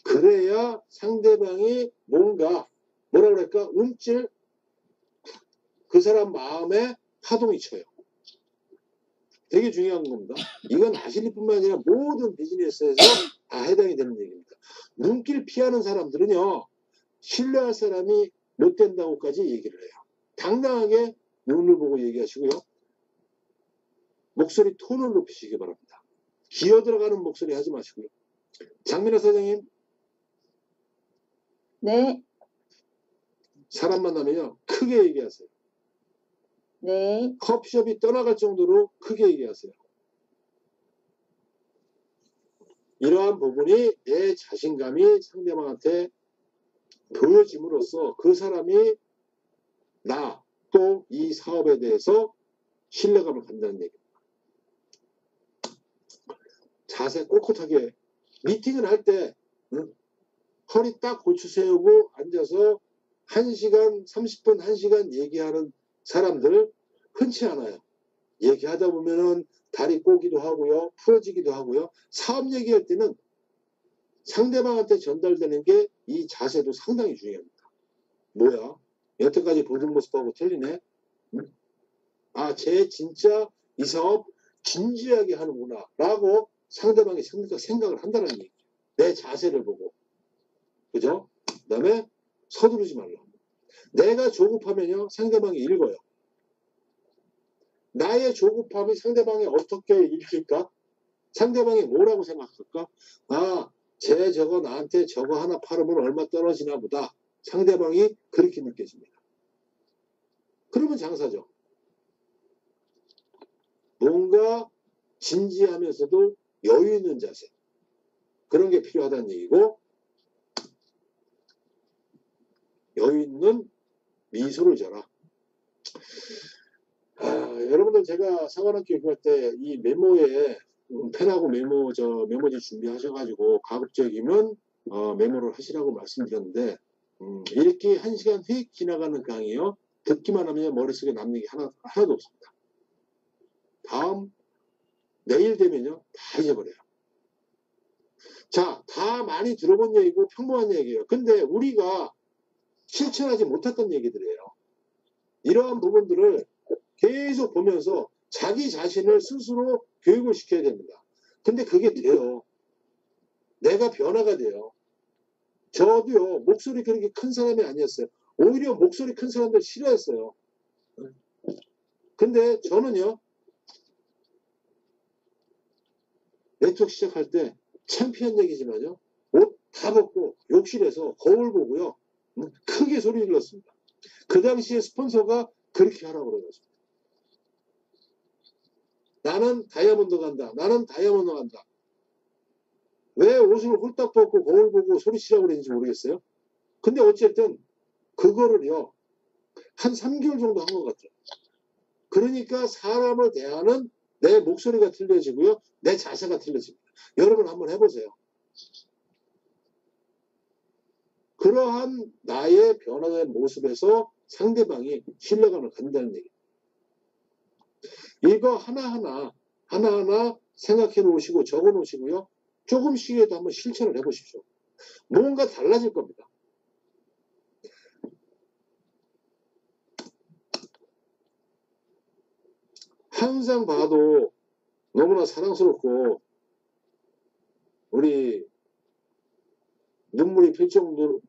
그래야 상대방이 뭔가 뭐라 그럴까 움찔 그 사람 마음에 파동이 쳐요. 되게 중요한 겁니다. 이건 아실리뿐만 아니라 모든 비즈니스에서 다 해당이 되는 얘기입니다. 눈길 피하는 사람들은요. 신뢰할 사람이 못 된다고까지 얘기를 해요. 당당하게 눈을 보고 얘기하시고요. 목소리 톤을 높이시기 바랍니다. 기어 들어가는 목소리 하지 마시고요. 장민아 사장님. 네. 사람 만나면요. 크게 얘기하세요. 네. 커피숍이 떠나갈 정도로 크게 얘기하세요. 이러한 부분이 내 자신감이 상대방한테 보여짐으로써 그 사람이 나 또 이 사업에 대해서 신뢰감을 갖는다는 얘기입니다. 자세 꼿꼿하게 미팅을 할 때 허리 딱 고추 세우고 앉아서 1시간 30분 1시간 얘기하는 사람들 흔치 않아요. 얘기하다 보면은 다리 꼬기도 하고요. 풀어지기도 하고요. 사업 얘기할 때는 상대방한테 전달되는 게 이 자세도 상당히 중요합니다. 뭐야? 여태까지 보던 모습하고 틀리네? 아, 쟤 진짜 이 사업 진지하게 하는구나 라고 상대방이 생각을 한다는 얘기죠. 내 자세를 보고. 그죠? 그 다음에 서두르지 말라. 내가 조급하면요. 상대방이 읽어요. 나의 조급함이 상대방이 어떻게 읽힐까? 상대방이 뭐라고 생각할까? 아, 쟤 저거 나한테 저거 하나 팔으면 얼마 떨어지나 보다. 상대방이 그렇게 느껴집니다. 그러면 장사죠. 뭔가 진지하면서도 여유 있는 자세. 그런 게 필요하다는 얘기고 여유 있는 미소를 져라. 여러분들 제가 사관학교 교육할 때 이 메모에 펜하고 메모지 준비하셔가지고 가급적이면 메모를 하시라고 말씀드렸는데 읽기 1시간 휙 지나가는 강의요. 듣기만 하면 머릿속에 남는 게 하나도 없습니다. 다음 내일 되면요. 다 잊어버려요. 자, 다 많이 들어본 얘기고 평범한 얘기예요. 근데 우리가 실천하지 못했던 얘기들이에요. 이러한 부분들을 계속 보면서 자기 자신을 스스로 교육을 시켜야 됩니다. 근데 그게 돼요. 내가 변화가 돼요. 저도요, 목소리 그렇게 큰 사람이 아니었어요. 오히려 목소리 큰 사람들 싫어했어요. 근데 저는요, 네트워크 시작할 때 창피한 얘기지만요, 옷 다 벗고 욕실에서 거울 보고요, 크게 소리 질렀습니다. 그 당시에 스폰서가 그렇게 하라고 그래가지고. 나는 다이아몬드 간다. 나는 다이아몬드 간다. 왜 옷을 홀딱 벗고 거울 보고 소리치라고 그랬는지 모르겠어요. 근데 어쨌든 그거를요. 한 3개월 정도 한 것 같아요. 그러니까 사람을 대하는 내 목소리가 틀려지고요. 내 자세가 틀려집니다. 여러분 한번 해보세요. 그러한 나의 변화된 모습에서 상대방이 신뢰감을 갖는다는 얘기입니다. 이거 하나하나 생각해 놓으시고 적어 놓으시고요. 조금씩이라도 한번 실천을 해보십시오. 뭔가 달라질 겁니다. 항상 봐도 너무나 사랑스럽고 우리 눈물이 필 정도,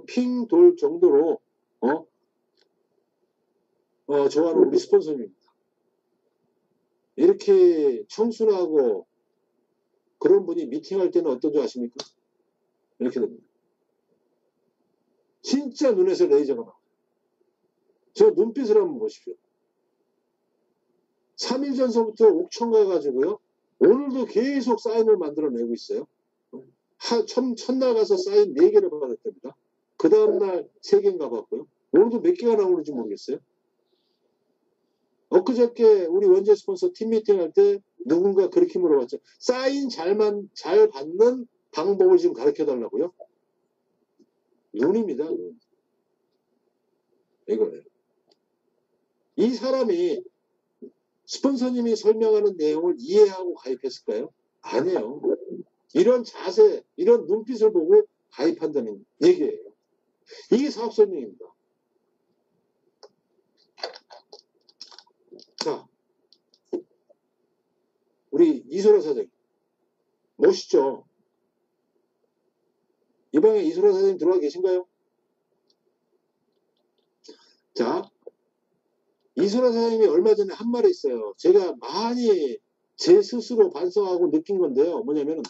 핑 돌 정도로 좋아하는 우리 스폰서입니다. 이렇게 청순하고 그런 분이 미팅할 때는 어떤 줄 아십니까? 이렇게 됩니다. 진짜 눈에서 레이저가 나와요. 저 눈빛을 한번 보십시오. 3일 전서부터 옥천 가가지고요. 오늘도 계속 사인을 만들어내고 있어요. 첫날 가서 사인 4개를 받았답니다. 그 다음날 3개인가 받고요. 오늘도 몇 개가 나오는지 모르겠어요. 엊그저께 우리 원재 스폰서 팀 미팅 할 때 누군가 그렇게 물어봤죠. 사인 잘 받는 방법을 좀 가르쳐 달라고요. 눈입니다. 눈. 이거예요. 이 사람이 스폰서님이 설명하는 내용을 이해하고 가입했을까요? 아니에요. 이런 자세, 이런 눈빛을 보고 가입한다는 얘기예요. 이게 사업 설명입니다. 자, 우리 이소라 사장님. 멋있죠? 이 방에 이소라 사장님 들어와 계신가요? 자, 이소라 사장님이 얼마 전에 한 말이 있어요. 제가 많이 제 스스로 반성하고 느낀 건데요. 뭐냐면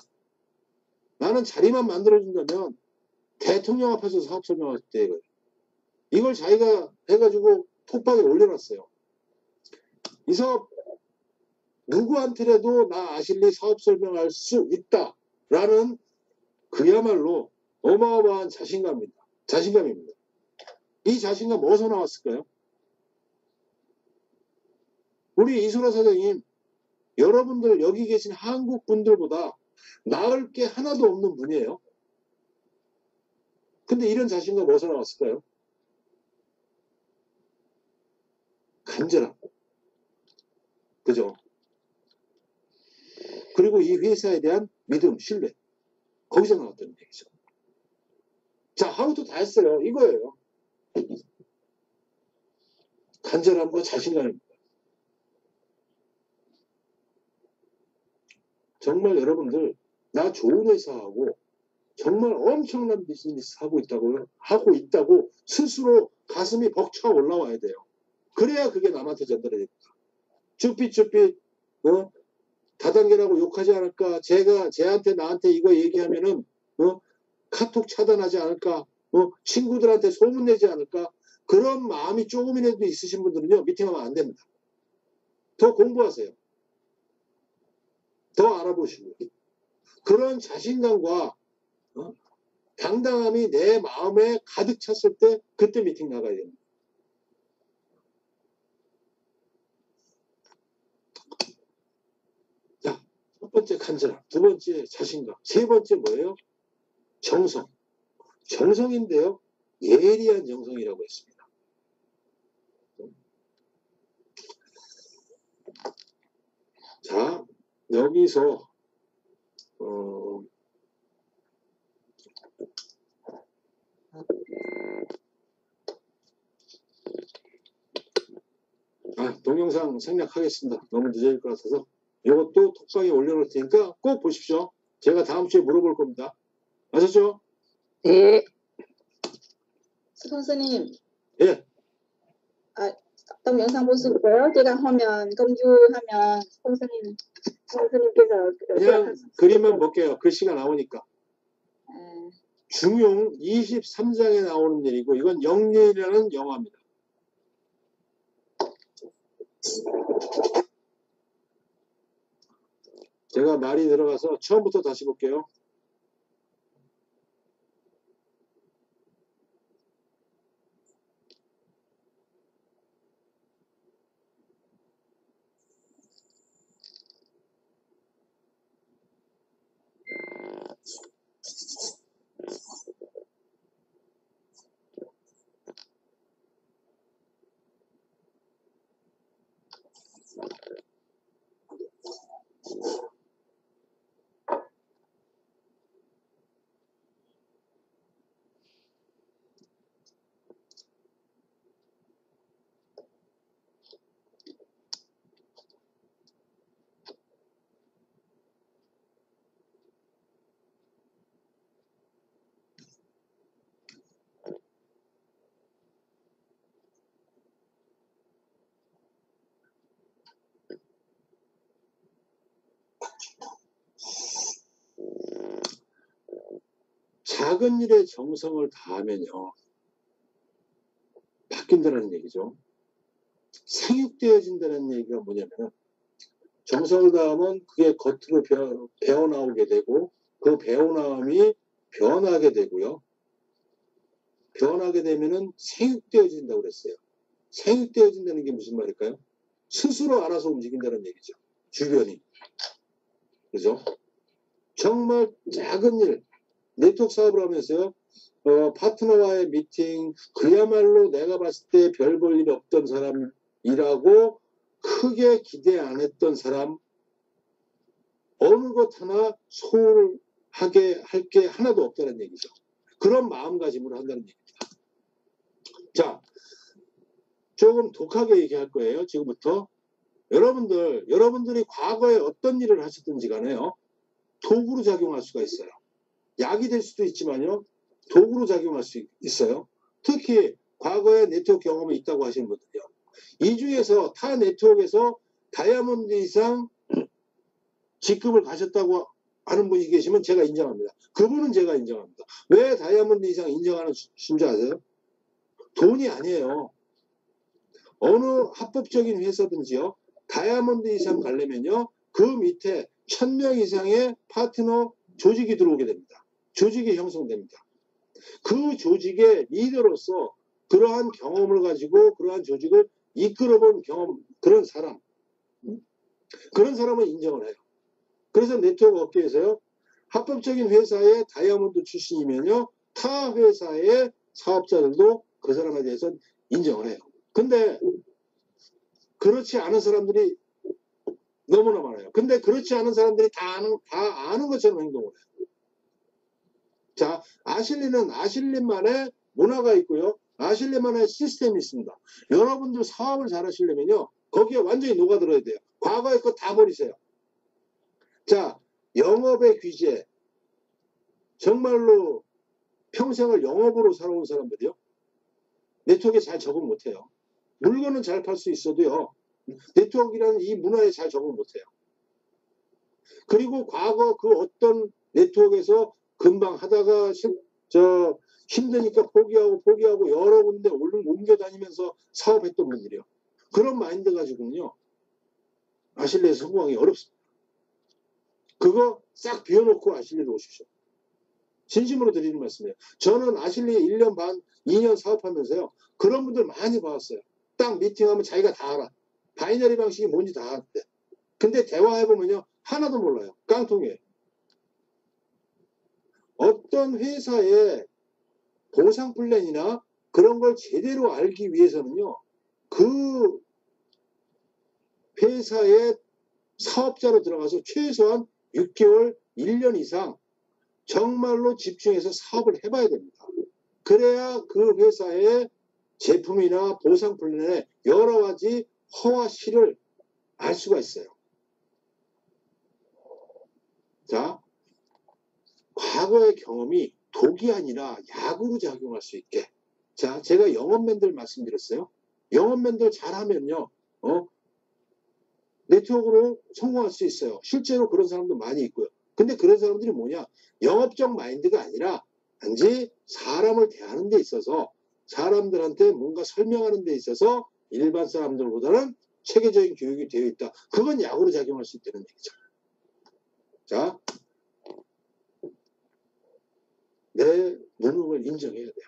나는 자리만 만들어준다면 대통령 앞에서 사업 설명할 때 이걸 자기가 해가지고 톡방에 올려놨어요. 이 사업 누구한테라도 나 아실리 사업 설명할 수 있다라는 그야말로 어마어마한 자신감입니다. 이 자신감 어디서 나왔을까요? 우리 이소라 사장님, 여러분들 여기 계신 한국 분들보다 나을 게 하나도 없는 분이에요. 근데 이런 자신감 어디서 나왔을까요? 간절함. 그죠? 그리고 이 회사에 대한 믿음, 신뢰. 거기서 나왔다는 얘기죠. 자, 하루도 다 했어요. 이거예요. 간절함과 자신감입니다. 정말 여러분들 나 좋은 회사하고 정말 엄청난 비즈니스 하고 있다고 스스로 가슴이 벅차 올라와야 돼요. 그래야 그게 남한테 전달이 됩니다. 쭈삣쭈삣 다단계라고 욕하지 않을까? 쟤한테 나한테 이거 얘기하면은 카톡 차단하지 않을까? 친구들한테 소문내지 않을까? 그런 마음이 조금이라도 있으신 분들은요, 미팅하면 안 됩니다. 더 공부하세요. 더 알아보시고. 그런 자신감과 당당함이 내 마음에 가득 찼을 때 그때 미팅 나가야 됩니다. 자, 첫 번째 간절함, 두 번째 자신감, 세 번째 뭐예요? 정성. 정성인데요. 예리한 정성이라고 했습니다. 자, 여기서 동영상 생략하겠습니다. 너무 늦어질 것 같아서 이것도 톡방에 올려놓을 테니까 꼭 보십시오. 제가 다음 주에 물어볼 겁니다. 아셨죠? 네. 스폰서님, 예. 동영상 볼 수 있어요? 제가 하면 공유하면 스폰서님께서 그냥 그림만 볼게요. 글씨가 나오니까. 중용 23장에 나오는 일이고 이건 영예라는 영화입니다. 제가 말이 들어가서 처음부터 다시 볼게요. 작은 일에 정성을 다하면요. 바뀐다는 얘기죠. 생육되어진다는 얘기가 뭐냐면 정성을 다하면 그게 겉으로 배어나오게 되고 그 배어나옴이 변하게 되고요. 변하게 되면은 생육되어진다고 그랬어요. 생육되어진다는 게 무슨 말일까요? 스스로 알아서 움직인다는 얘기죠. 주변이. 그죠? 정말 작은 일, 네트워크 사업을 하면서요. 파트너와의 미팅, 그야말로 내가 봤을 때 별 볼 일이 없던 사람이라고 크게 기대 안 했던 사람, 어느 것 하나 소홀하게 할 게 하나도 없다는 얘기죠. 그런 마음가짐으로 한다는 얘기입니다. 자, 조금 독하게 얘기할 거예요. 지금부터. 여러분들이 과거에 어떤 일을 하셨든지 간에요. 도구로 작용할 수가 있어요. 약이 될 수도 있지만요. 도구로 작용할 수 있어요. 특히 과거에 네트워크 경험이 있다고 하시는 분들이요. 이 중에서 타 네트워크에서 다이아몬드 이상 직급을 가셨다고 하는 분이 계시면 제가 인정합니다. 그분은 제가 인정합니다. 왜 다이아몬드 이상 인정하는 줄 아세요? 돈이 아니에요. 어느 합법적인 회사든지요. 다이아몬드 이상 가려면요. 그 밑에 1000명 이상의 파트너 조직이 들어오게 됩니다. 조직이 형성됩니다. 그 조직의 리더로서 그러한 경험을 가지고 그러한 조직을 이끌어본 그런 사람은 인정을 해요. 그래서 네트워크 업계에서요. 합법적인 회사의 다이아몬드 출신이면요. 타 회사의 사업자들도 그 사람에 대해서 인정을 해요. 근데 그렇지 않은 사람들이 너무나 많아요. 근데 그렇지 않은 사람들이 다 아는 것처럼 행동을 해요. 자, 아실리는 아실리만의 문화가 있고요. 아실리만의 시스템이 있습니다. 여러분들 사업을 잘 하시려면요. 거기에 완전히 녹아들어야 돼요. 과거의 거 다 버리세요. 자, 영업의 귀재. 정말로 평생을 영업으로 살아온 사람들이요. 네트워크에 잘 적응 못해요. 물건은 잘 팔 수 있어도요. 네트워크라는 이 문화에 잘 적응 못해요. 그리고 과거 그 어떤 네트워크에서 금방 하다가 힘드니까 포기하고 여러 군데 옮겨 다니면서 사업했던 분들이요. 그런 마인드 가지고는요. 아실리에 성공하기 어렵습니다. 그거 싹 비워놓고 아실리로 오십시오. 진심으로 드리는 말씀이에요. 저는 아실리에 1년 반, 2년 사업하면서요. 그런 분들 많이 봐왔어요. 딱 미팅하면 자기가 다 알아. 바이너리 방식이 뭔지 다 아는데. 근데 대화해보면요. 하나도 몰라요. 깡통이에요. 어떤 회사의 보상 플랜이나 그런 걸 제대로 알기 위해서는요. 그 회사의 사업자로 들어가서 최소한 6개월, 1년 이상 정말로 집중해서 사업을 해봐야 됩니다. 그래야 그 회사의 제품이나 보상 플랜의 여러 가지 허와 실을 알 수가 있어요. 자, 과거의 경험이 독이 아니라 약으로 작용할 수 있게. 자, 제가 영업맨들 말씀드렸어요. 영업맨들 잘하면요. 네트워크로 성공할 수 있어요. 실제로 그런 사람도 많이 있고요. 근데 그런 사람들이 뭐냐? 영업적 마인드가 아니라 단지 사람을 대하는 데 있어서 사람들한테 뭔가 설명하는 데 있어서 일반 사람들보다는 체계적인 교육이 되어 있다. 그건 약으로 작용할 수 있다는 얘기죠. 자, 내 무능을 인정해야 돼요.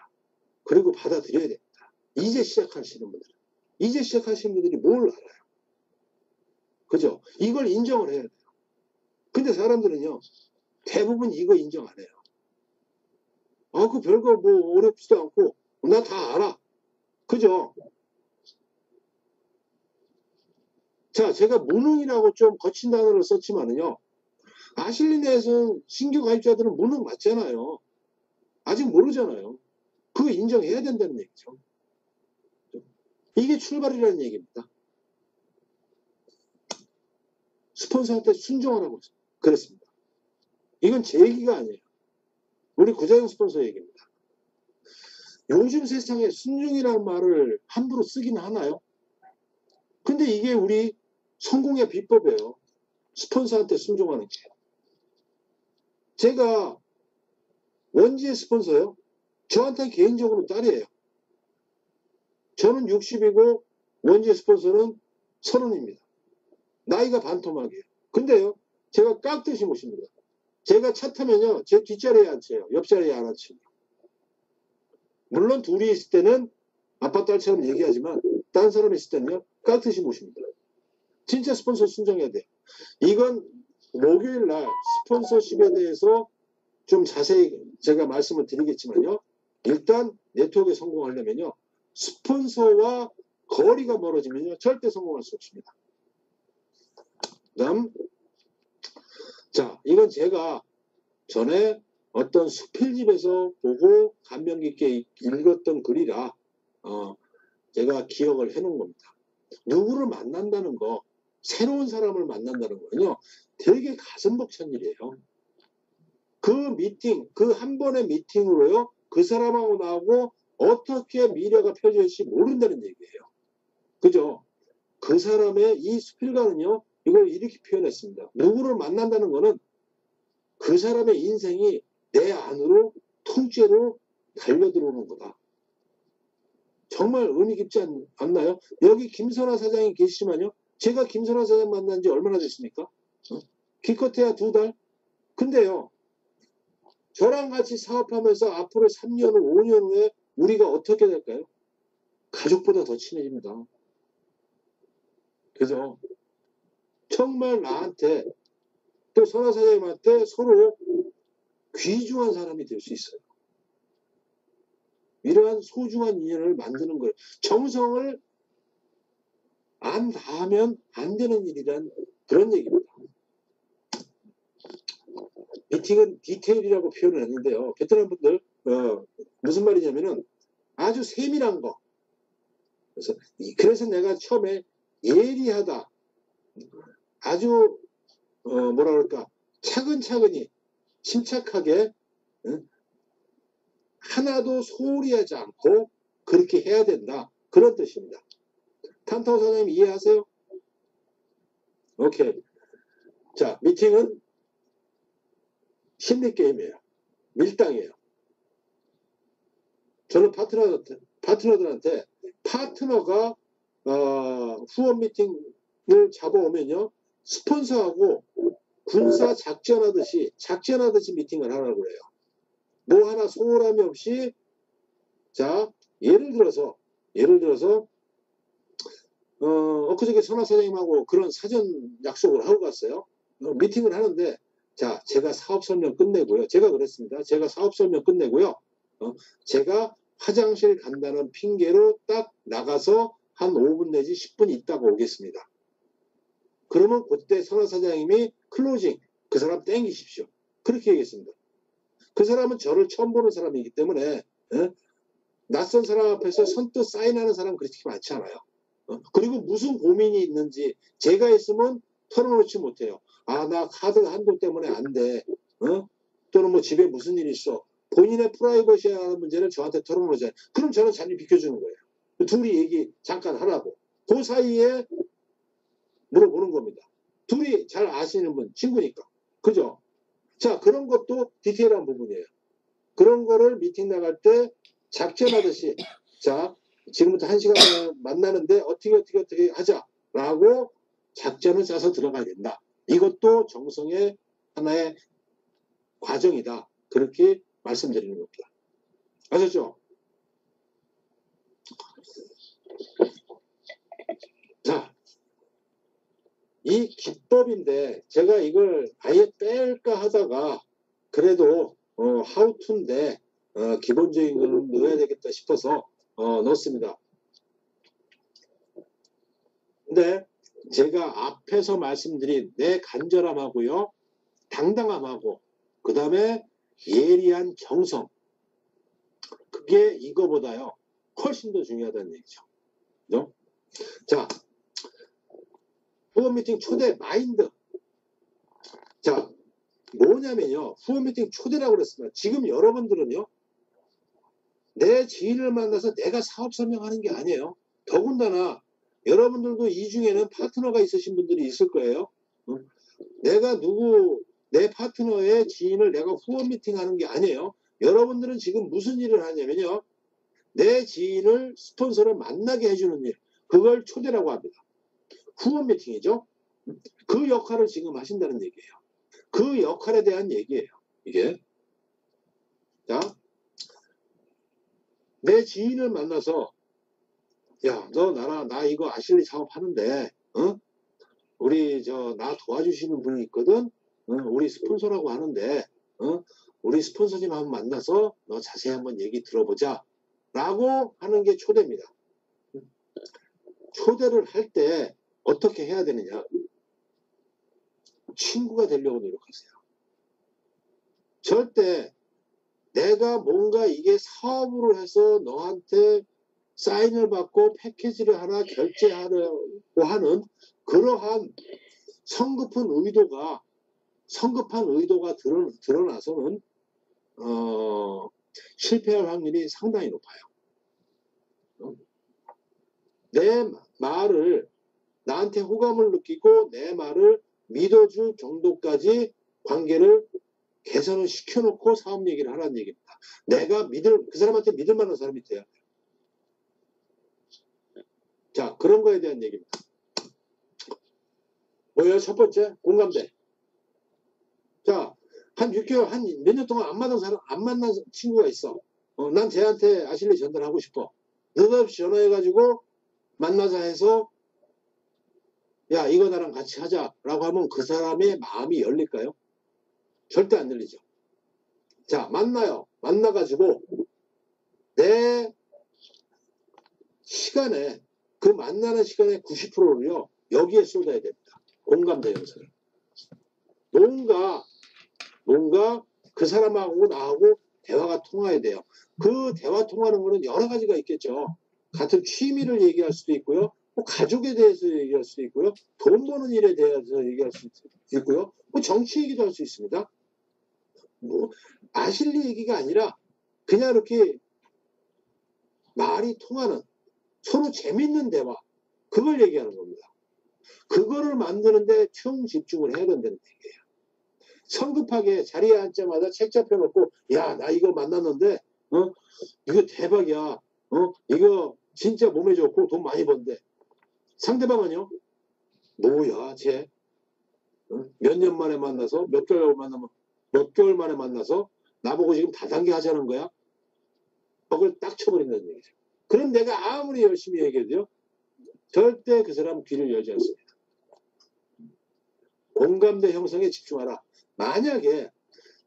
그리고 받아들여야 됩니다. 이제 시작하시는 분들이 뭘 알아요? 그죠? 이걸 인정을 해야 돼요. 근데 사람들은요, 대부분 이거 인정 안 해요. 그 별거 뭐 어렵지도 않고, 나 다 알아. 그죠? 자, 제가 무능이라고 좀 거친 단어를 썼지만은요, 아실리 내에서 신규 가입자들은 무능 맞잖아요. 아직 모르잖아요. 그거 인정해야 된다는 얘기죠. 이게 출발이라는 얘기입니다. 스폰서한테 순종하라고 그랬습니다. 이건 제 얘기가 아니에요. 우리 구자영 스폰서 얘기입니다. 요즘 세상에 순종이라는 말을 함부로 쓰긴 하나요? 근데 이게 우리 성공의 비법이에요. 스폰서한테 순종하는 게. 제가 원지의 스폰서요. 저한테 개인적으로 딸이에요. 저는 60이고 원지의 스폰서는 30입니다. 나이가 반토막이에요. 근데요, 제가 깍듯이 모십니다. 제가 차 타면요, 제 뒷자리에 앉혀요. 옆자리에 안 앉혀요. 물론 둘이 있을 때는 아빠 딸처럼 얘기하지만 딴 사람이 있을 때는요, 깍듯이 모십니다. 진짜 스폰서 순정해야 돼요. 이건 목요일 날 스폰서십에 대해서 좀 자세히 제가 말씀을 드리겠지만요. 일단 네트워크에 성공하려면요. 스폰서와 거리가 멀어지면요. 절대 성공할 수 없습니다. 다음, 자, 이건 제가 전에 어떤 수필집에서 보고 감명 깊게 읽었던 글이라 제가 기억을 해놓은 겁니다. 누구를 만난다는 거, 새로운 사람을 만난다는 거는요. 되게 가슴 벅찬 일이에요. 그 미팅, 그 한 번의 미팅으로요. 그 사람하고 나하고 어떻게 미래가 펼쳐질지 모른다는 얘기예요. 그죠? 그 사람의 이 수필가는요. 이걸 이렇게 표현했습니다. 누구를 만난다는 거는 그 사람의 인생이 내 안으로 통째로 달려들어오는 거다. 정말 의미 깊지 않나요? 여기 김선화 사장이 계시지만요. 제가 김선화 사장 만난 지 얼마나 됐습니까? 기껏해야 2달? 근데요. 저랑 같이 사업하면서 앞으로 3년 후, 5년 후에 우리가 어떻게 될까요? 가족보다 더 친해집니다. 그래서 정말 나한테 또 선화 사장님한테 서로 귀중한 사람이 될 수 있어요. 이러한 소중한 인연을 만드는 거예요. 정성을 안 다하면 안 되는 일이란 그런 얘기입니다. 미팅은 디테일이라고 표현을 했는데요. 베트남 분들 무슨 말이냐면은 아주 세밀한 거. 그래서 내가 처음에 예리하다. 아주 뭐라 그럴까 차근차근히 침착하게 하나도 소홀히 하지 않고 그렇게 해야 된다. 그런 뜻입니다. 탄타오 사장님 이해하세요? 오케이. 자, 미팅은 심리게임이에요. 밀당이에요. 저는 파트너들한테 파트너가 후원 미팅을 잡아오면요. 스폰서하고 군사 작전하듯이 미팅을 하라고 그래요. 뭐 하나 소홀함이 없이 자 예를 들어서 엊그저께 선화 사장님하고 그런 사전 약속을 하고 갔어요. 미팅을 하는데 자 제가 사업 설명 끝내고요. 제가 그랬습니다. 제가 사업 설명 끝내고요. 제가 화장실 간다는 핑계로 딱 나가서 한 5분 내지 10분 있다가 오겠습니다. 그러면 그때 선화 사장님이 클로징 그 사람 땡기십시오. 그렇게 얘기했습니다. 그 사람은 저를 처음 보는 사람이기 때문에 낯선 사람 앞에서 선뜻 사인하는 사람은 그렇게 많지 않아요. 그리고 무슨 고민이 있는지 제가 있으면 털어놓지 못해요. 아, 나 카드 한도 때문에 안 돼. 또는 뭐 집에 무슨 일이 있어. 본인의 프라이버시에 하는 문제를 저한테 털어놓잖아요. 그럼 저는 자리 비켜주는 거예요. 둘이 얘기 잠깐 하라고. 그 사이에 물어보는 겁니다. 둘이 잘 아시는 분, 친구니까. 그죠? 자, 그런 것도 디테일한 부분이에요. 그런 거를 미팅 나갈 때 작전하듯이 자, 지금부터 1시간 만나는데 어떻게 하자라고 작전을 짜서 들어가야 된다. 이것도 정성의 하나의 과정이다. 그렇게 말씀드리는 겁니다. 아셨죠? 자, 이 기법인데 제가 이걸 아예 뺄까 하다가 그래도 하우투인데 기본적인 거는 넣어야 되겠다 싶어서 넣었습니다. 근데 제가 앞에서 말씀드린 내 간절함하고요, 당당함하고 그 다음에 예리한 정성, 그게 이거보다요 훨씬 더 중요하다는 얘기죠. 그죠? 자, 후원 미팅 초대 마인드. 자, 뭐냐면요, 후원 미팅 초대라고 그랬습니다. 지금 여러분들은요, 내 지인을 만나서 내가 사업 설명하는 게 아니에요. 더군다나 여러분들도 이 중에는 파트너가 있으신 분들이 있을 거예요. 내가 내 파트너의 지인을 내가 후원 미팅 하는 게 아니에요. 여러분들은 지금 무슨 일을 하냐면요. 내 지인을 스폰서를 만나게 해주는 일. 그걸 초대라고 합니다. 후원 미팅이죠. 그 역할을 지금 하신다는 얘기예요. 그 역할에 대한 얘기예요. 이게. 자, 내 지인을 만나서 야, 너 나 이거 아실리 작업하는데 우리 나 도와주시는 분이 있거든. 우리 스폰서라고 하는데 우리 스폰서님 한번 만나서 너 자세히 한번 얘기 들어보자 라고 하는 게 초대입니다. 초대를 할 때 어떻게 해야 되느냐. 친구가 되려고 노력하세요. 절대 내가 뭔가 이게 사업으로 해서 너한테 사인을 받고 패키지를 하나 결제하려고 하는 그러한 성급한 의도가 드러나서는 실패할 확률이 상당히 높아요. 내 말을 나한테 호감을 느끼고 내 말을 믿어줄 정도까지 관계를 개선을 시켜놓고 사업 얘기를 하라는 얘기입니다. 내가 그 사람한테 믿을 만한 사람이 돼야 돼요. 자, 그런 거에 대한 얘기입니다. 뭐예요? 첫 번째, 공감대. 자, 한 6개월, 한 몇 년 동안 안 만난 친구가 있어. 난 쟤한테 아실리 전달하고 싶어. 느닷없이 전화해가지고 만나자 해서 야, 이거 나랑 같이 하자라고 하면 그 사람의 마음이 열릴까요? 절대 안 열리죠. 자, 만나요. 만나가지고 내 시간에 그 만나는 시간의 90%를요 여기에 쏟아야 됩니다. 공감대 형성을. 뭔가 그 사람하고 나하고 대화가 통해야 돼요. 그 대화 통하는 거는 여러 가지가 있겠죠. 같은 취미를 얘기할 수도 있고요. 뭐 가족에 대해서 얘기할 수도 있고요. 돈 버는 일에 대해서 얘기할 수도 있고요. 뭐 정치 얘기도 할 수 있습니다. 뭐 아실리 얘기가 아니라 그냥 이렇게 말이 통하는 서로 재밌는 대화 그걸 얘기하는 겁니다. 그거를 만드는데 집중을 해야 된다는 얘기예요. 성급하게 자리에 앉자마자 책 잡혀놓고 야, 나 이거 만났는데 이거 대박이야. 이거 진짜 몸에 좋고 돈 많이 번대. 상대방은요? 뭐야 쟤 몇 년 만에 만나서 몇 개월 만에 만나서 나보고 지금 다단계 하자는 거야? 그걸 딱 쳐버린다는 얘기죠. 그럼 내가 아무리 열심히 얘기해도요 절대 그 사람 귀를 열지 않습니다. 공감대 형성에 집중하라. 만약에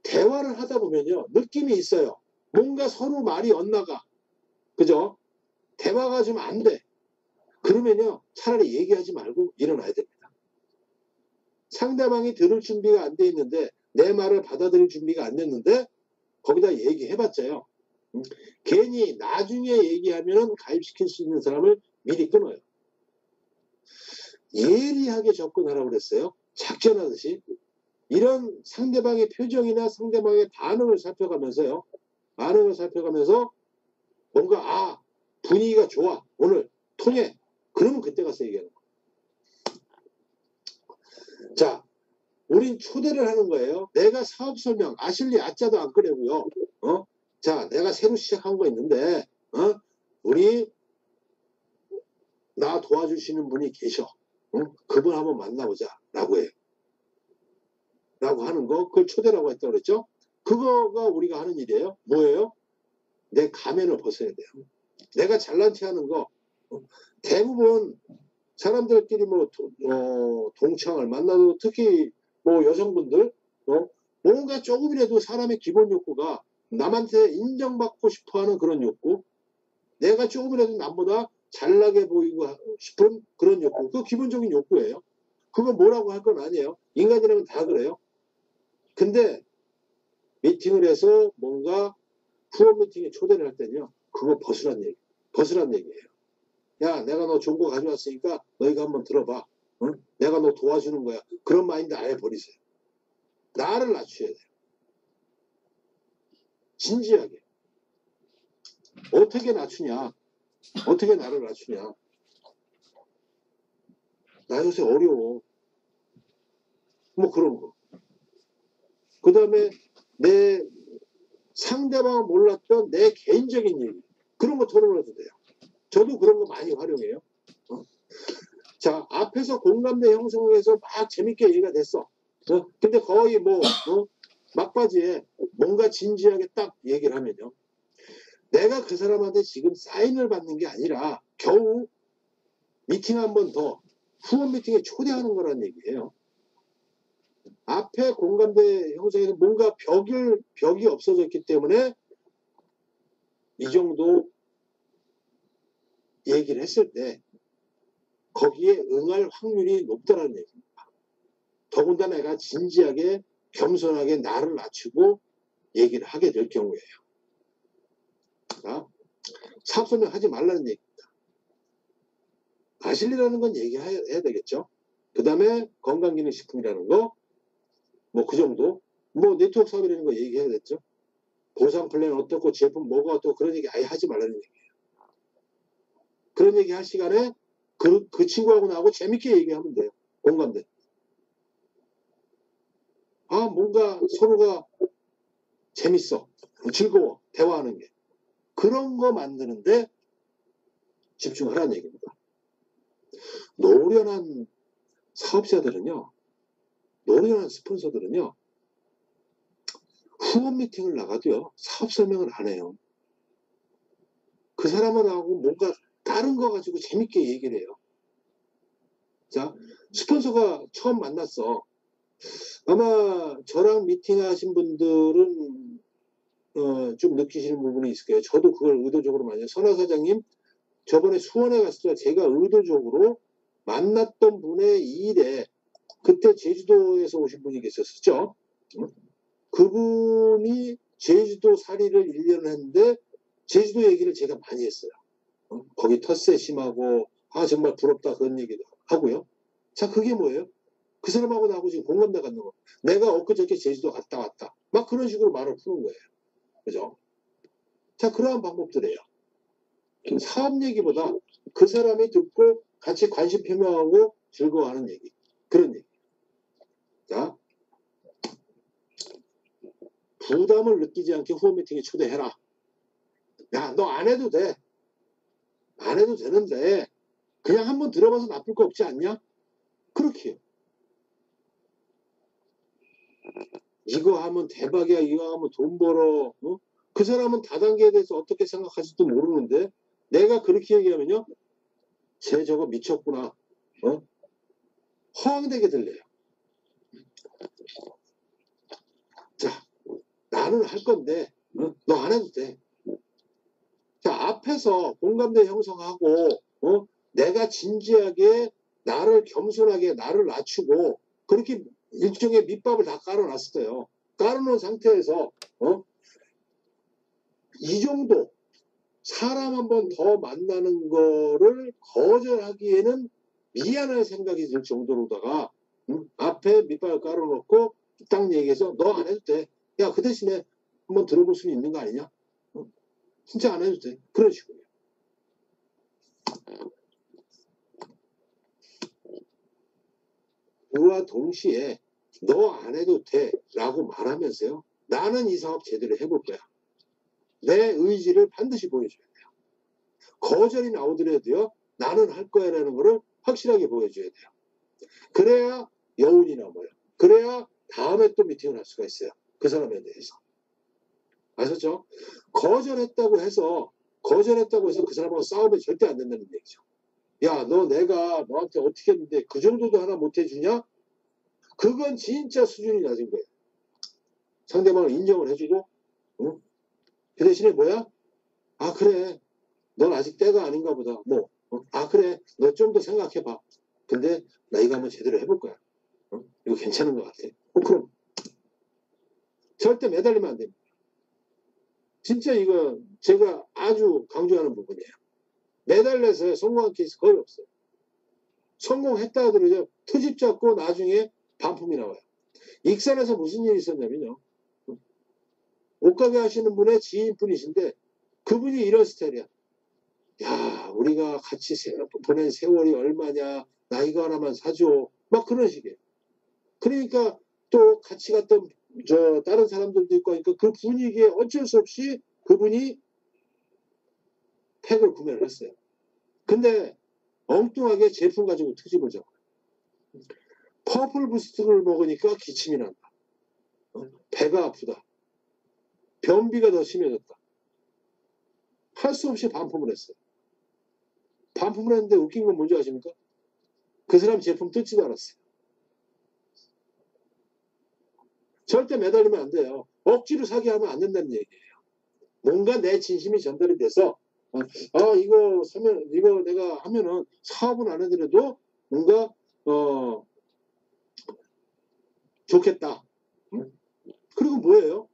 대화를 하다 보면요 느낌이 있어요. 뭔가 서로 말이 엇나가. 그죠? 대화가 좀 안 돼. 그러면요 차라리 얘기하지 말고 일어나야 됩니다. 상대방이 들을 준비가 안 돼 있는데 내 말을 받아들일 준비가 안 됐는데 거기다 얘기해봤자요. 괜히 나중에 얘기하면 가입시킬 수 있는 사람을 미리 끊어요. 예리하게 접근하라고 그랬어요. 작전하듯이. 이런 상대방의 표정이나 상대방의 반응을 살펴가면서요. 뭔가 분위기가 좋아. 오늘 통해. 그러면 그때 가서 얘기하는 거예요. 자, 우린 초대를 하는 거예요. 내가 사업 설명, 아실리 아짜도 안 꺼내고요. 자, 내가 새로 시작한 거 있는데, 나 도와주시는 분이 계셔. 그분 한번 만나보자. 라고 해요. 라고 하는 거, 그걸 초대라고 했다고 그랬죠? 그거가 우리가 하는 일이에요. 뭐예요? 내 가면을 벗어야 돼요. 내가 잘난 체 하는 거, 대부분 사람들끼리 동창을 만나도 특히 여성분들, 뭔가 조금이라도 사람의 기본 욕구가 남한테 인정받고 싶어 하는 그런 욕구, 내가 조금이라도 남보다 잘나게 보이고 싶은 그런 욕구, 그 기본적인 욕구예요. 그거 뭐라고 할 건 아니에요. 인간이라면 다 그래요. 근데 미팅을 해서 뭔가 후원 미팅에 초대를 할 때는요. 그거 벗으란 얘기예요. 야, 내가 너 좋은 거 가져왔으니까 너희가 한번 들어봐. 내가 너 도와주는 거야. 그런 마인드 아예 버리세요. 나를 낮춰야 돼요. 진지하게. 어떻게 낮추냐? 어떻게 나를 낮추냐? 나 요새 어려워. 뭐 그런 거. 그 다음에 내 상대방은 몰랐던 내 개인적인 얘기 그런 거 토론해도 돼요. 저도 그런 거 많이 활용해요. 자, 앞에서 공감대 형성해서 막 재밌게 얘기가 됐어. 근데 거의 뭐 막바지에 뭔가 진지하게 딱 얘기를 하면요. 내가 그 사람한테 지금 사인을 받는 게 아니라 겨우 미팅 한 번 더 후원 미팅에 초대하는 거란 얘기예요. 앞에 공감대 형성에서 뭔가 벽이 없어졌기 때문에 이 정도 얘기를 했을 때 거기에 응할 확률이 높다는 얘기입니다. 더군다나 내가 진지하게 겸손하게 나를 낮추고 얘기를 하게 될 경우에요. 사업 설명 하지 말라는 얘기입니다. 과실이라는 건 얘기해야 되겠죠. 그 다음에 건강기능식품이라는 거, 뭐 그 정도, 뭐 네트워크 사업이라는 거 얘기해야겠죠. 보상 플랜 어떻고 제품 뭐가 어떻고 그런 얘기 아예 하지 말라는 얘기예요. 그런 얘기 할 시간에 그 친구하고 나하고 재밌게 얘기하면 돼요. 공감대. 아, 뭔가 서로가 재밌어. 즐거워. 대화하는 게. 그런 거 만드는데 집중하라는 얘기입니다. 노련한 사업자들은요, 노련한 스폰서들은요, 후원 미팅을 나가도요, 사업 설명을 안 해요. 그 사람하고 뭔가 다른 거 가지고 재밌게 얘기를 해요. 자, 스폰서가 처음 만났어. 아마 저랑 미팅하신 분들은 좀 느끼시는 부분이 있을 거예요. 저도 그걸 의도적으로 많이 해요. 선화 사장님, 저번에 수원에 갔을 때 제가 의도적으로 만났던 분의 일에 그때 제주도에서 오신 분이 계셨었죠. 그분이 제주도 살이를 1년 했는데 제주도 얘기를 제가 많이 했어요. 거기 텃세 심하고 정말 부럽다 그런 얘기도 하고요. 자, 그게 뭐예요? 그 사람하고 나하고 지금 공감대 갖는 거. 내가 엊그저께 제주도 갔다 왔다. 막 그런 식으로 말을 푸는 거예요. 그죠? 자, 그러한 방법들이에요. 사업 얘기보다 그 사람이 듣고 같이 관심 표명하고 즐거워하는 얘기. 그런 얘기. 자, 부담을 느끼지 않게 후원 미팅에 초대해라. 야, 너 안 해도 돼. 안 해도 되는데 그냥 한번 들어봐서 나쁠 거 없지 않냐? 그렇게 해요. 이거 하면 대박이야. 이거 하면 돈 벌어. 그 사람은 다단계에 대해서 어떻게 생각할지도 모르는데 내가 그렇게 얘기하면요. 쟤 저거 미쳤구나. 허황되게 들려요. 자, 나는 할 건데 너 안 해도 돼. 자, 앞에서 공감대 형성하고 내가 진지하게 나를 겸손하게 나를 낮추고 그렇게 일종의 밑밥을 다 깔아놨어요. 깔아놓은 상태에서 이 정도 사람 한 번 더 만나는 거를 거절하기에는 미안한 생각이 들 정도로다가 앞에 밑밥을 깔아놓고 딱 얘기해서 너 안 해도 돼. 야, 그 대신에 한번 들어볼 수는 있는 거 아니냐? 진짜 안 해도 돼. 그런 식으로요. 그와 동시에 너 안 해도 돼 라고 말하면서요. 나는 이 사업 제대로 해볼 거야. 내 의지를 반드시 보여줘야 돼요. 거절이 나오더라도요. 나는 할 거야 라는 거를 확실하게 보여줘야 돼요. 그래야 여운이 남아요. 그래야 다음에 또 미팅을 할 수가 있어요. 그 사람에 대해서. 아셨죠? 거절했다고 해서 그 사람하고 싸우면 절대 안 된다는 얘기죠. 야, 내가 너한테 어떻게 했는데 그 정도도 하나 못 해주냐? 그건 진짜 수준이 낮은 거예요. 상대방을 인정을 해주고 그 대신에 뭐야? 아, 그래. 넌 아직 때가 아닌가 보다. 아, 그래. 너 좀 더 생각해봐. 근데 나 이거 한번 제대로 해볼 거야. 이거 괜찮은 것 같아. 그럼 절대 매달리면 안 됩니다. 진짜 이거 제가 아주 강조하는 부분이에요. 매달려서 성공한 케이스 거의 없어요. 성공했다 하더라도 트집 잡고 나중에 반품이 나와요. 익산에서 무슨 일이 있었냐면요. 옷가게 하시는 분의 지인분이신데 그분이 이런 스타일이야. 야, 우리가 같이 보낸 세월이 얼마냐. 나 이거 하나만 사줘. 막 그런 식이에요. 그러니까 또 같이 갔던 다른 사람들도 있고 하니까 그 분위기에 어쩔 수 없이 그분이 팩을 구매를 했어요. 근데 엉뚱하게 제품 가지고 트집을 잡아요. 퍼플 부스트를 먹으니까 기침이 난다. 배가 아프다. 변비가 더 심해졌다. 할 수 없이 반품을 했어요. 반품을 했는데 웃긴 건 뭔지 아십니까? 그 사람 제품 뜯지도 않았어요. 절대 매달리면 안 돼요. 억지로 사게 하면 안 된다는 얘기예요. 뭔가 내 진심이 전달이 돼서 이거 사면 이거 내가 하면은 사업은 안 해더라도 뭔가 좋겠다. 그리고 뭐예요?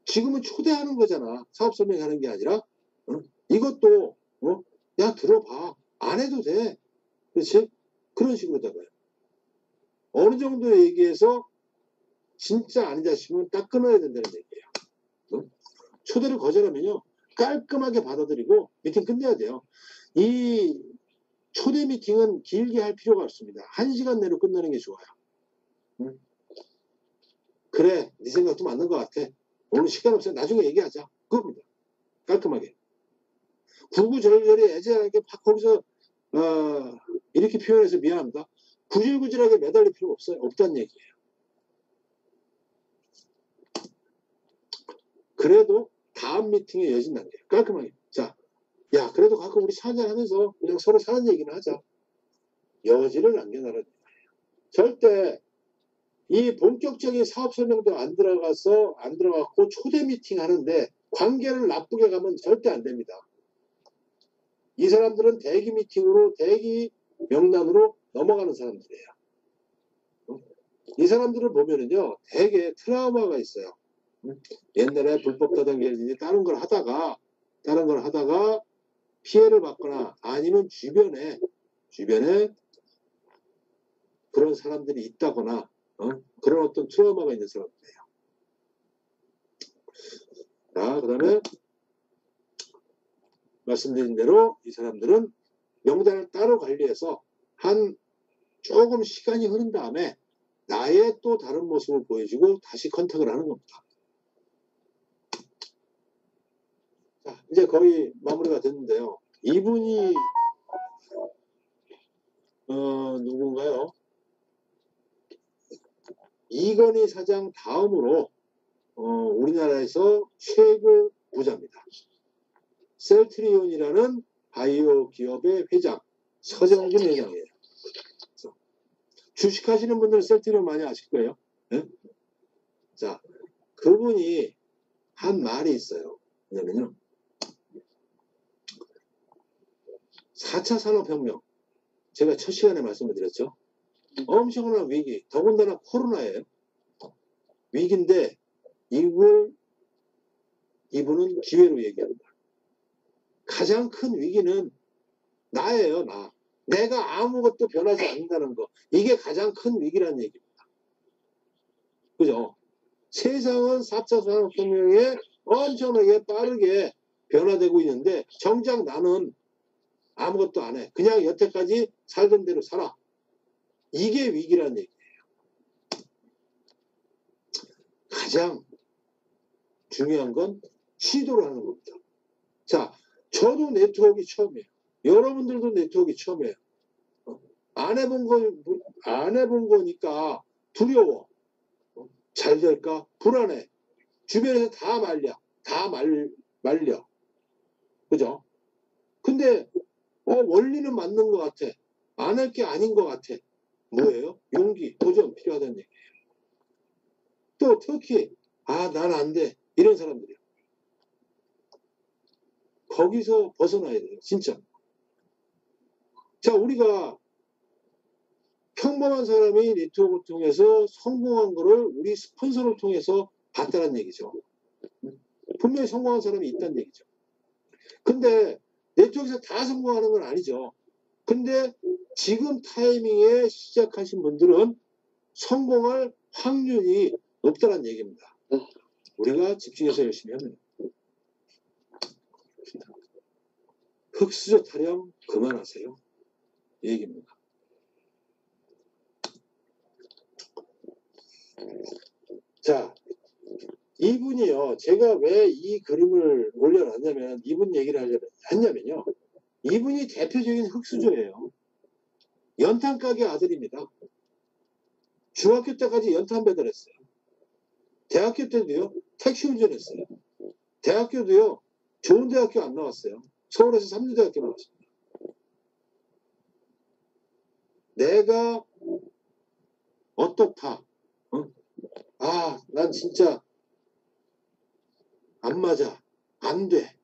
지금은 초대하는 거잖아. 사업 설명하는 게 아니라 이것도 야 들어봐. 안 해도 돼. 그렇지? 그런 식으로다가요. 어느 정도 얘기해서 진짜 아니다 싶으면 딱 끊어야 된다는 얘기예요. 초대를 거절하면요. 깔끔하게 받아들이고 미팅 끝내야 돼요. 이 초대 미팅은 길게 할 필요가 없습니다. 1시간 내로 끝내는 게 좋아요. 그래, 네 생각도 맞는 것 같아. 오늘 시간 없어요. 나중에 얘기하자. 그겁니다. 깔끔하게. 구구절절히 애절하게 팍 거기서 이렇게 표현해서 미안합니다. 구질구질하게 매달릴 필요가 없어요. 없다는 얘기예요. 그래도 다음 미팅에 여진 단계예요. 깔끔하게. 자, 야, 그래도 가끔 우리 사잔 하면서 그냥 서로 사는 얘기는 하자. 여지를 남겨놔라. 절대 이 본격적인 사업 설명도 안 들어갔고 초대 미팅 하는데 관계를 나쁘게 가면 절대 안 됩니다. 이 사람들은 대기 미팅으로 대기 명단으로 넘어가는 사람들이에요. 이 사람들을 보면은요, 되게 트라우마가 있어요. 옛날에 불법 다단계든지 다른 걸 하다가 피해를 받거나 아니면 주변에 그런 사람들이 있다거나 그런 어떤 트라우마가 있는 사람들이에요. 자, 그 다음에 말씀드린 대로 이 사람들은 명단을 따로 관리해서 조금 시간이 흐른 다음에 나의 또 다른 모습을 보여주고 다시 컨택을 하는 겁니다. 자, 이제 거의 마무리가 됐는데요. 이분이 누군가요? 이건희 사장 다음으로 우리나라에서 최고 부자입니다. 셀트리온이라는 바이오 기업의 회장 서정진 회장이에요. 주식하시는 분들은 셀트리온 많이 아실 거예요. 네? 자, 그분이 한 말이 있어요. 뭐냐면요. 4차 산업혁명, 제가 첫 시간에 말씀을 드렸죠. 엄청난 위기, 더군다나 코로나예요. 위기인데 이분은 기회로 얘기합니다. 가장 큰 위기는 나예요, 나. 내가 아무것도 변하지 않는다는 거. 이게 가장 큰 위기라는 얘기입니다. 그죠? 세상은 4차 산업혁명에 엄청나게 빠르게 변화되고 있는데 정작 나는 아무것도 안 해. 그냥 여태까지 살던 대로 살아. 이게 위기라는 얘기예요. 가장 중요한 건 시도를 하는 겁니다. 자, 저도 네트워크 처음이에요. 여러분들도 네트워크 처음이에요. 안 해본 거니까 두려워. 잘 될까? 불안해. 주변에서 다 말려. 그죠? 근데 원리는 맞는 것 같아. 안 할 게 아닌 것 같아. 뭐예요? 용기, 도전 필요하다는 얘기예요. 또 특히 난 안 돼. 이런 사람들이요. 거기서 벗어나야 돼요. 진짜. 자, 우리가 평범한 사람이 네트워크를 통해서 성공한 거를 우리 스폰서를 통해서 봤다는 얘기죠. 분명히 성공한 사람이 있다는 얘기죠. 근데 네트워크에서 다 성공하는 건 아니죠. 근데 지금 타이밍에 시작하신 분들은 성공할 확률이 높다는 얘기입니다. 우리가 집중해서 열심히 하면 흑수저 타령 그만하세요. 이 얘기입니다. 자, 이분이요. 제가 왜 이 그림을 올려놨냐면 이분 얘기를 했냐면요. 이분이 대표적인 흙수저예요. 연탄 가게 아들입니다. 중학교 때까지 연탄 배달했어요. 대학교 때도요. 택시 운전했어요. 대학교도요. 좋은 대학교 안 나왔어요. 서울에서 3류대학교 나왔습니다. 내가 어떻다. 아, 난 진짜 안 맞아. 안 돼.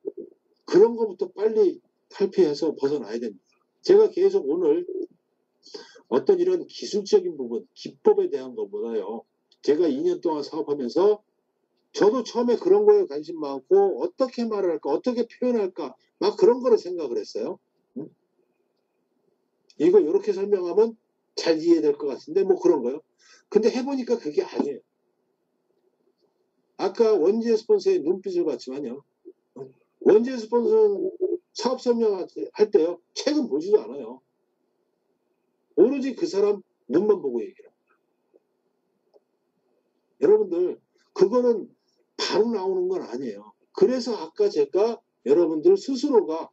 그런 거부터 빨리 탈피해서 벗어나야 됩니다. 제가 계속 오늘 어떤 이런 기술적인 부분, 기법에 대한 것보다요. 제가 2년 동안 사업하면서 저도 처음에 그런 거에 관심 많고 어떻게 말을 할까, 어떻게 표현할까 막 그런 거를 생각을 했어요. 이거 이렇게 설명하면 잘 이해될 것 같은데 뭐 그런 거요. 근데 해보니까 그게 아니에요. 아까 원지의 스폰서의 눈빛을 봤지만요. 원지의 스폰서는 사업 설명할 때요. 책은 보지도 않아요. 오로지 그 사람 눈만 보고 얘기를 합니다. 여러분들 그거는 바로 나오는 건 아니에요. 그래서 아까 제가 여러분들 스스로가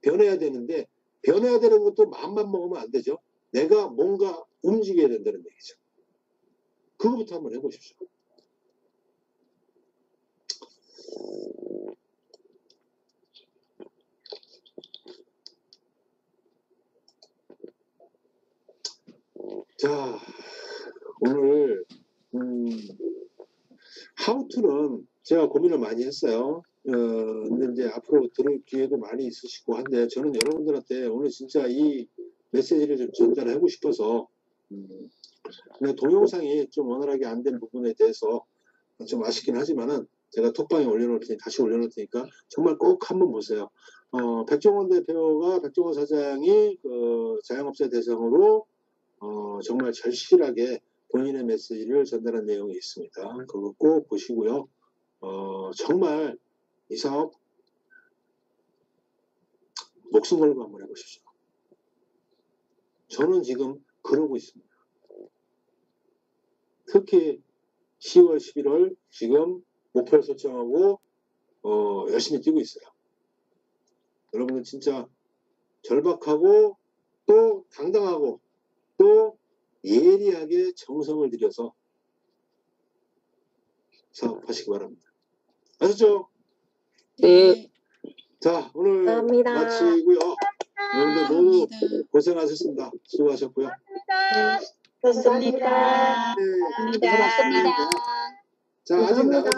변해야 되는데 변해야 되는 것도 마음만 먹으면 안 되죠. 내가 뭔가 움직여야 된다는 얘기죠. 그거부터 한번 해보십시오. 자, 오늘 하우투는 제가 고민을 많이 했어요. 근데 이제 앞으로 들을 기회도 많이 있으시고 한데 저는 여러분들한테 오늘 진짜 이 메시지를 좀 전달하고 싶어서 근데 동영상이 좀 원활하게 안 된 부분에 대해서 좀 아쉽긴 하지만은 제가 톡방에 올려놓을 테니 다시 올려놓을 테니까 정말 꼭 한번 보세요. 백종원 대표가 백종원 사장이 그 자영업자 대상으로 정말 절실하게 본인의 메시지를 전달한 내용이 있습니다. 그거 꼭 보시고요. 정말 이 사업 목숨 걸고 한번 해보십시오. 저는 지금 그러고 있습니다. 특히 10월, 11월 지금 목표를 설정하고 열심히 뛰고 있어요. 여러분들 진짜 절박하고 또 당당하고 또 예리하게 정성을 들여서 사업하시기 바랍니다. 아셨죠? 네. 자, 오늘 감사합니다. 마치고요. 여러분들 모두 감사합니다. 고생하셨습니다. 수고하셨고요. 감사합니다. 네, 고맙습니다. 자, 아직 나가